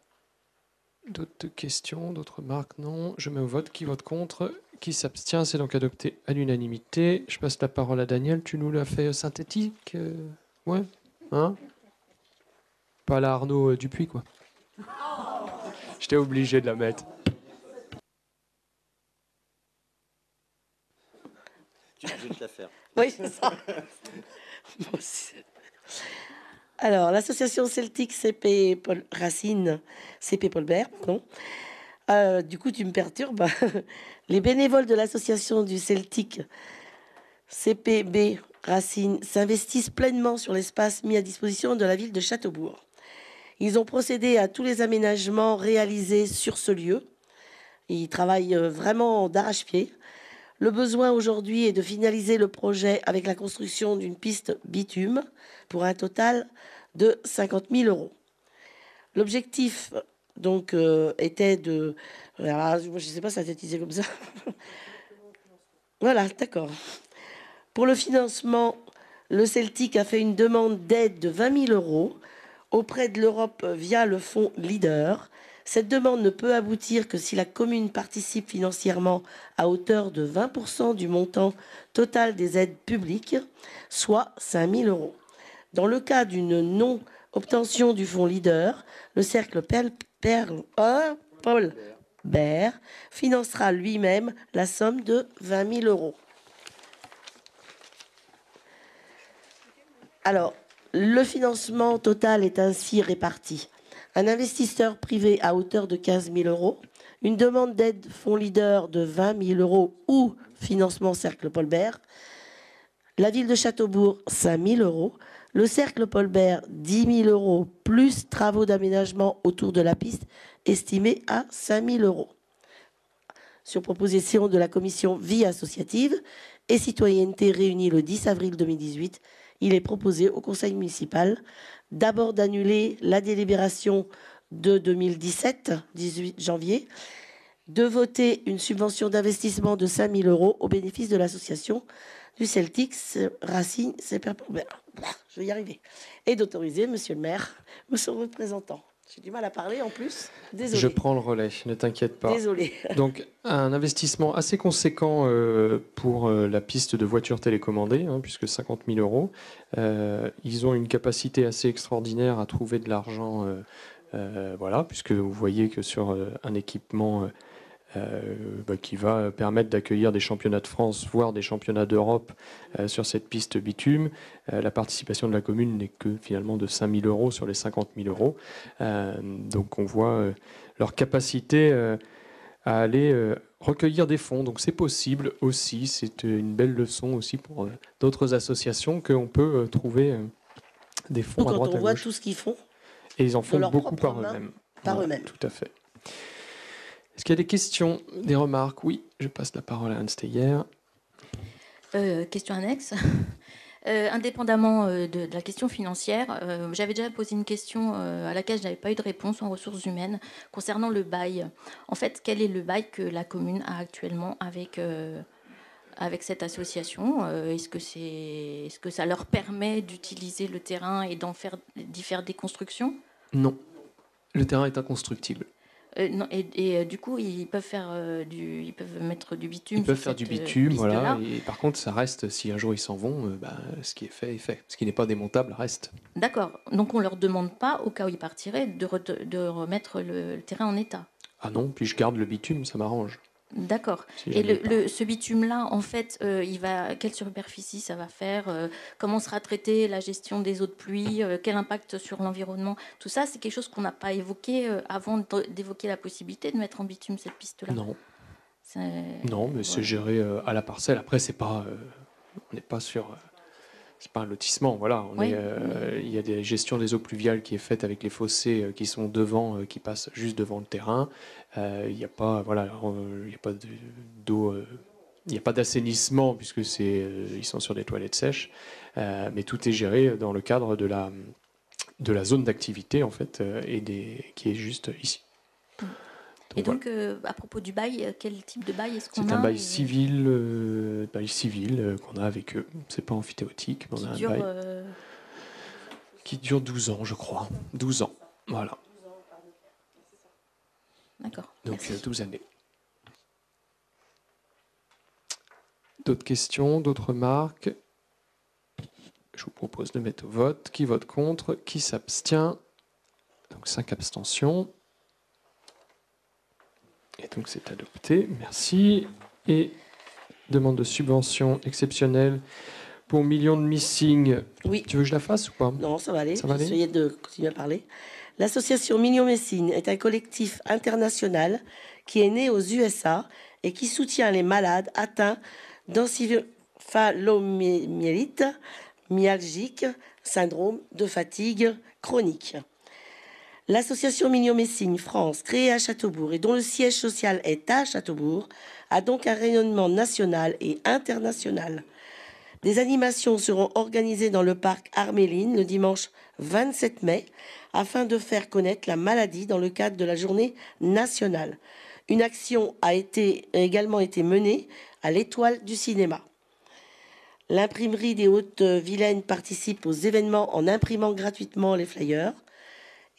d'autres questions, d'autres remarques? Non. Je mets au vote. Qui vote contre? Qui s'abstient? C'est donc adopté à l'unanimité. Je passe la parole à Daniel. Tu nous l'as fait synthétique? Ouais. Hein? Pas la Arnaud Dupuis, quoi. J'étais obligé de la mettre. Tu es obligé de la faire. Oui, c'est ça. Alors, l'association celtique CP Paul Racine, CP Paul Bert, non. Du coup, tu me perturbes. Les bénévoles de l'association du Celtic CPB Racine s'investissent pleinement sur l'espace mis à disposition de la ville de Châteaubourg. Ils ont procédé à tous les aménagements réalisés sur ce lieu. Ils travaillent vraiment d'arrache-pied. Le besoin aujourd'hui est de finaliser le projet avec la construction d'une piste bitume pour un total de 50 000 €. L'objectif donc était de... Alors, je ne sais pas synthétiser comme ça. Voilà, d'accord. Pour le financement, le Celtic a fait une demande d'aide de 20 000 € auprès de l'Europe via le fonds Leader. Cette demande ne peut aboutir que si la commune participe financièrement à hauteur de 20% du montant total des aides publiques, soit 5 000 €. Dans le cas d'une non-obtention du fonds Leader, le cercle Paul Bert financera lui-même la somme de 20 000 €. Alors, le financement total est ainsi réparti. Un investisseur privé à hauteur de 15 000 €, une demande d'aide fonds Leader de 20 000 € ou financement Cercle Paul Bert, la ville de Châteaubourg 5 000 €, le Cercle Paul Bert 10 000 € plus travaux d'aménagement autour de la piste estimés à 5 000 €. Sur proposition de la commission Vie associative et citoyenneté réunie le 10 avril 2018, il est proposé au conseil municipal d'abord d'annuler la délibération de 2017, 18 janvier, de voter une subvention d'investissement de 5 000 € au bénéfice de l'association du Celtic Racine CP. Je vais y arriver. Et d'autoriser, monsieur le maire, monsieur le représentant. J'ai du mal à parler en plus. Désolé. Je prends le relais, ne t'inquiète pas. Désolé. Donc, un investissement assez conséquent pour la piste de voitures télécommandées, puisque 50 000 €. Ils ont une capacité assez extraordinaire à trouver de l'argent, voilà, puisque vous voyez que sur un équipement qui va permettre d'accueillir des championnats de France, voire des championnats d'Europe sur cette piste bitume. La participation de la commune n'est que finalement de 5 000 € sur les 50 000 €. Donc on voit leur capacité à aller recueillir des fonds. Donc c'est possible aussi, c'est une belle leçon aussi pour d'autres associations qu'on peut trouver des fonds à droite à gauche. Quand on voit tout ce qu'ils font, et ils en font beaucoup par eux-mêmes. Par eux-mêmes. Tout à fait. Est-ce qu'il y a des questions, des remarques? Oui, je passe la parole à Anne Steyer. Question annexe. Indépendamment de la question financière, j'avais déjà posé une question à laquelle je n'avais pas eu de réponse en ressources humaines concernant le bail. En fait, quel est le bail que la commune a actuellement avec cette association? Est-ce que ça leur permet d'utiliser le terrain et d'y faire des constructions? Non, le terrain est inconstructible. Non, du coup, ils peuvent mettre du bitume. Ils peuvent faire du bitume, voilà. Et par contre, ça reste. Si un jour ils s'en vont, ce qui est fait est fait. Ce qui n'est pas démontable reste. D'accord. Donc on leur demande pas, au cas où ils partiraient, de remettre le terrain en état. Ah non. Puis je garde le bitume, ça m'arrange. D'accord. Si et ce bitume-là, en fait, quelle superficie ça va faire? Comment sera traitée la gestion des eaux de pluie? Quel impact sur l'environnement? Tout ça, c'est quelque chose qu'on n'a pas évoqué avant d'évoquer la possibilité de mettre en bitume cette piste-là. Non. Non, mais c'est géré à la parcelle. Après, c'est pas, on n'est pas sur. C'est pas un lotissement, voilà. Il y a des gestions des eaux pluviales qui est faite avec les fossés qui sont devant, qui passent juste devant le terrain. Il n'y a pas, voilà, il y a pas d'eau, il n'y a pas d'assainissement puisque ils sont sur des toilettes sèches. Mais tout est géré dans le cadre de la zone d'activité en fait qui est juste ici. Et donc, à propos du bail, quel type de bail est-ce qu'on a? C'est un bail civil, qu'on a avec eux. C'est pas amphithéotique, mais on a un bail qui dure 12 ans, je crois. 12 ans, voilà. D'accord. Donc merci. 12 années. D'autres questions, d'autres remarques? Je vous propose de mettre au vote. Qui vote contre? Qui s'abstient? Donc 5 abstentions. Et donc c'est adopté. Merci. Et demande de subvention exceptionnelle pour millions de missing. Oui. Tu veux que je la fasse ou pas? Non, ça va aller. Ça va aller. Essayez de continuer à parler. L'association Million Messine est un collectif international qui est né aux USA et qui soutient les malades atteints d'encéphalomyélite myalgique, syndrome de fatigue chronique. L'association Million Messine France, créée à Châteaubourg et dont le siège social est à Châteaubourg, a donc un rayonnement national et international. Des animations seront organisées dans le parc Arméline le dimanche 27 mai afin de faire connaître la maladie dans le cadre de la journée nationale. Une action a également été menée à l'Étoile du cinéma. L'imprimerie des Hautes-Vilaines participe aux événements en imprimant gratuitement les flyers.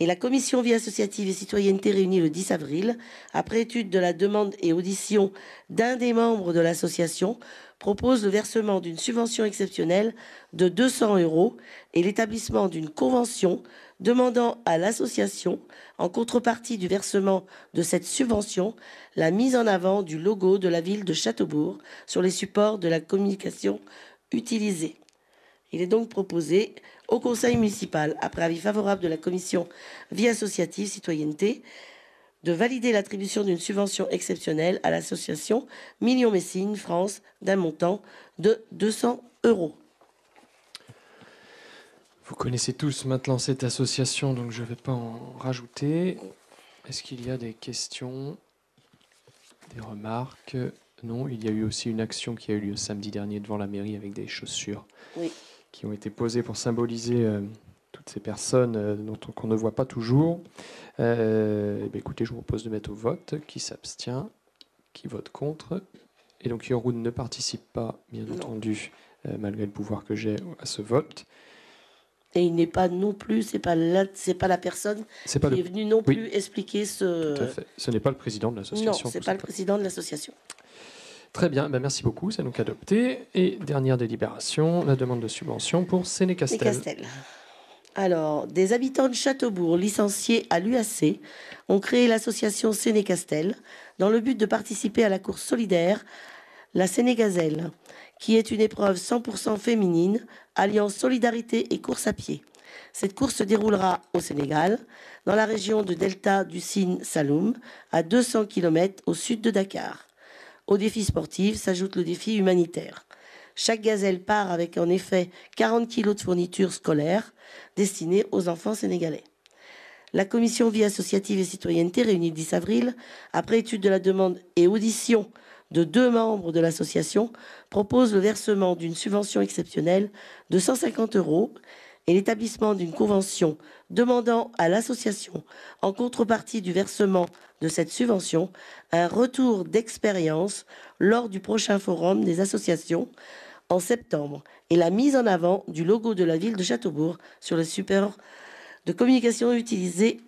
Et la commission vie associative et citoyenneté réunie le 10 avril, après étude de la demande et audition d'un des membres de l'association, propose le versement d'une subvention exceptionnelle de 200 € et l'établissement d'une convention demandant à l'association, en contrepartie du versement de cette subvention, la mise en avant du logo de la ville de Châteaubourg sur les supports de la communication utilisés. Il est donc proposé au conseil municipal, après avis favorable de la commission vie associative citoyenneté, de valider l'attribution d'une subvention exceptionnelle à l'association Million Messine France d'un montant de 200 €. Vous connaissez tous maintenant cette association, donc je ne vais pas en rajouter. Est-ce qu'il y a des questions, des remarques? Non, il y a eu aussi une action qui a eu lieu samedi dernier devant la mairie avec des chaussures. Oui. Qui ont été posées pour symboliser toutes ces personnes qu'on ne voit pas toujours. Écoutez, je vous propose de mettre au vote. Qui s'abstient? Qui vote contre? Et donc Yoroun ne participe pas, bien entendu, malgré le pouvoir que j'ai à ce vote. Et il n'est pas non plus, c'est pas la personne qui est venue non plus expliquer ce... Tout à fait. Ce n'est pas le président de l'association. Non, ce n'est pas le président de l'association. Très bien, merci beaucoup, c'est donc adopté. Et dernière délibération, la demande de subvention pour Séné-Castel. Alors, des habitants de Châteaubourg licenciés à l'UAC ont créé l'association Séné-Castel dans le but de participer à la course solidaire, la Sénégazelle, qui est une épreuve 100% féminine, alliant solidarité et course à pied. Cette course se déroulera au Sénégal, dans la région de Delta du Sine Saloum, à 200 km au sud de Dakar. Au défi sportif s'ajoute le défi humanitaire. Chaque gazelle part avec en effet 40 kg de fournitures scolaires destinées aux enfants sénégalais. La commission vie associative et citoyenneté réunie le 10 avril, après étude de la demande et audition de 2 membres de l'association, propose le versement d'une subvention exceptionnelle de 150 € et l'établissement d'une convention demandant à l'association, en contrepartie du versement de cette subvention, un retour d'expérience lors du prochain forum des associations en septembre et la mise en avant du logo de la ville de Châteaubourg sur le support de communication utilisé.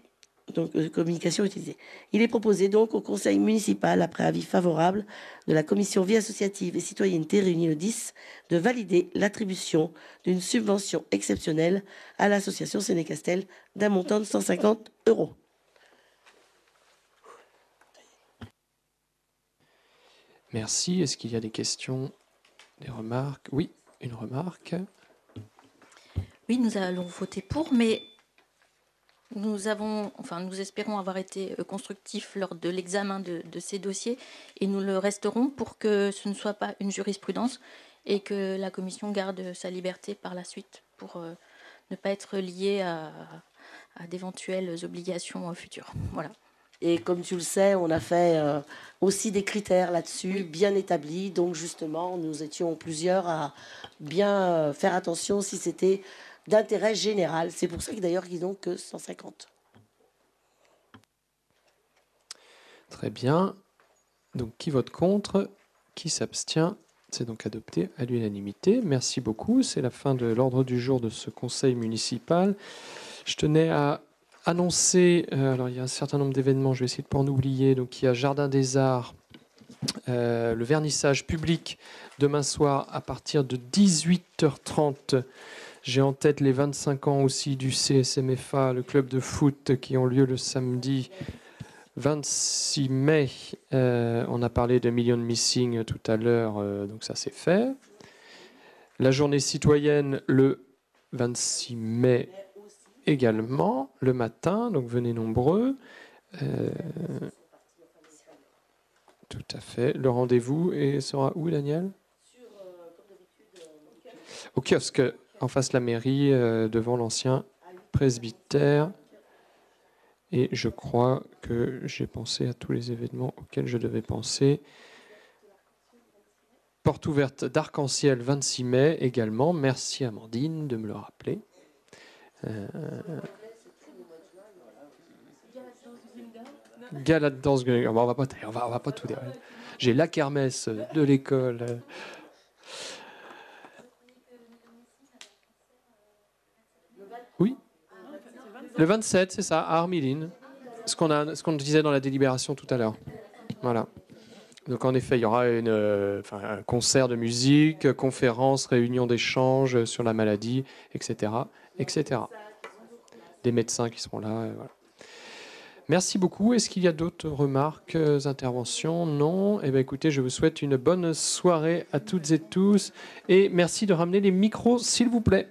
Il est proposé donc au conseil municipal, après avis favorable de la commission vie associative et citoyenneté réunie le 10, de valider l'attribution d'une subvention exceptionnelle à l'association Séné-Castel d'un montant de 150 €. Merci. Est-ce qu'il y a des questions, des remarques? Oui, une remarque. Oui, nous allons voter pour, mais nous espérons avoir été constructifs lors de l'examen de ces dossiers et nous le resterons pour que ce ne soit pas une jurisprudence et que la commission garde sa liberté par la suite pour ne pas être liée à d'éventuelles obligations futures. Voilà. Et comme tu le sais, on a fait aussi des critères là-dessus, bien établis. Donc justement, nous étions plusieurs à bien faire attention si c'était d'intérêt général. C'est pour ça que d'ailleurs qu'ils n'ont que 150. Très bien. Donc qui vote contre? Qui s'abstient? C'est donc adopté à l'unanimité. Merci beaucoup. C'est la fin de l'ordre du jour de ce conseil municipal. Je tenais à annoncer, alors il y a un certain nombre d'événements, je vais essayer de ne pas en oublier. Donc il y a Jardin des Arts, le vernissage public demain soir à partir de 18h30. J'ai en tête les 25 ans aussi du CSMFA, le club de foot, qui ont lieu le samedi 26 mai, on a parlé de millions de missing tout à l'heure, donc ça c'est fait. La journée citoyenne le 26 mai également, le matin, donc venez nombreux. Tout à fait. Le rendez-vous sera où, Daniel? Au kiosque, en face de la mairie, devant l'ancien presbytère. Et je crois que j'ai pensé à tous les événements auxquels je devais penser. Porte ouverte d'Arc-en-Ciel, 26 mai également. Merci Amandine de me le rappeler. Gala de danse, on va pas tout dire. J'ai la kermesse de l'école. Oui. Le 27, c'est ça, à Armiline. Ce qu'on disait dans la délibération tout à l'heure. Voilà. Donc en effet, il y aura un concert de musique, conférence, réunion d'échange sur la maladie, etc., etc. Des médecins qui seront là. Voilà. Merci beaucoup. Est-ce qu'il y a d'autres remarques, interventions? Non. Eh bien, écoutez, je vous souhaite une bonne soirée à toutes et tous. Et merci de ramener les micros, s'il vous plaît.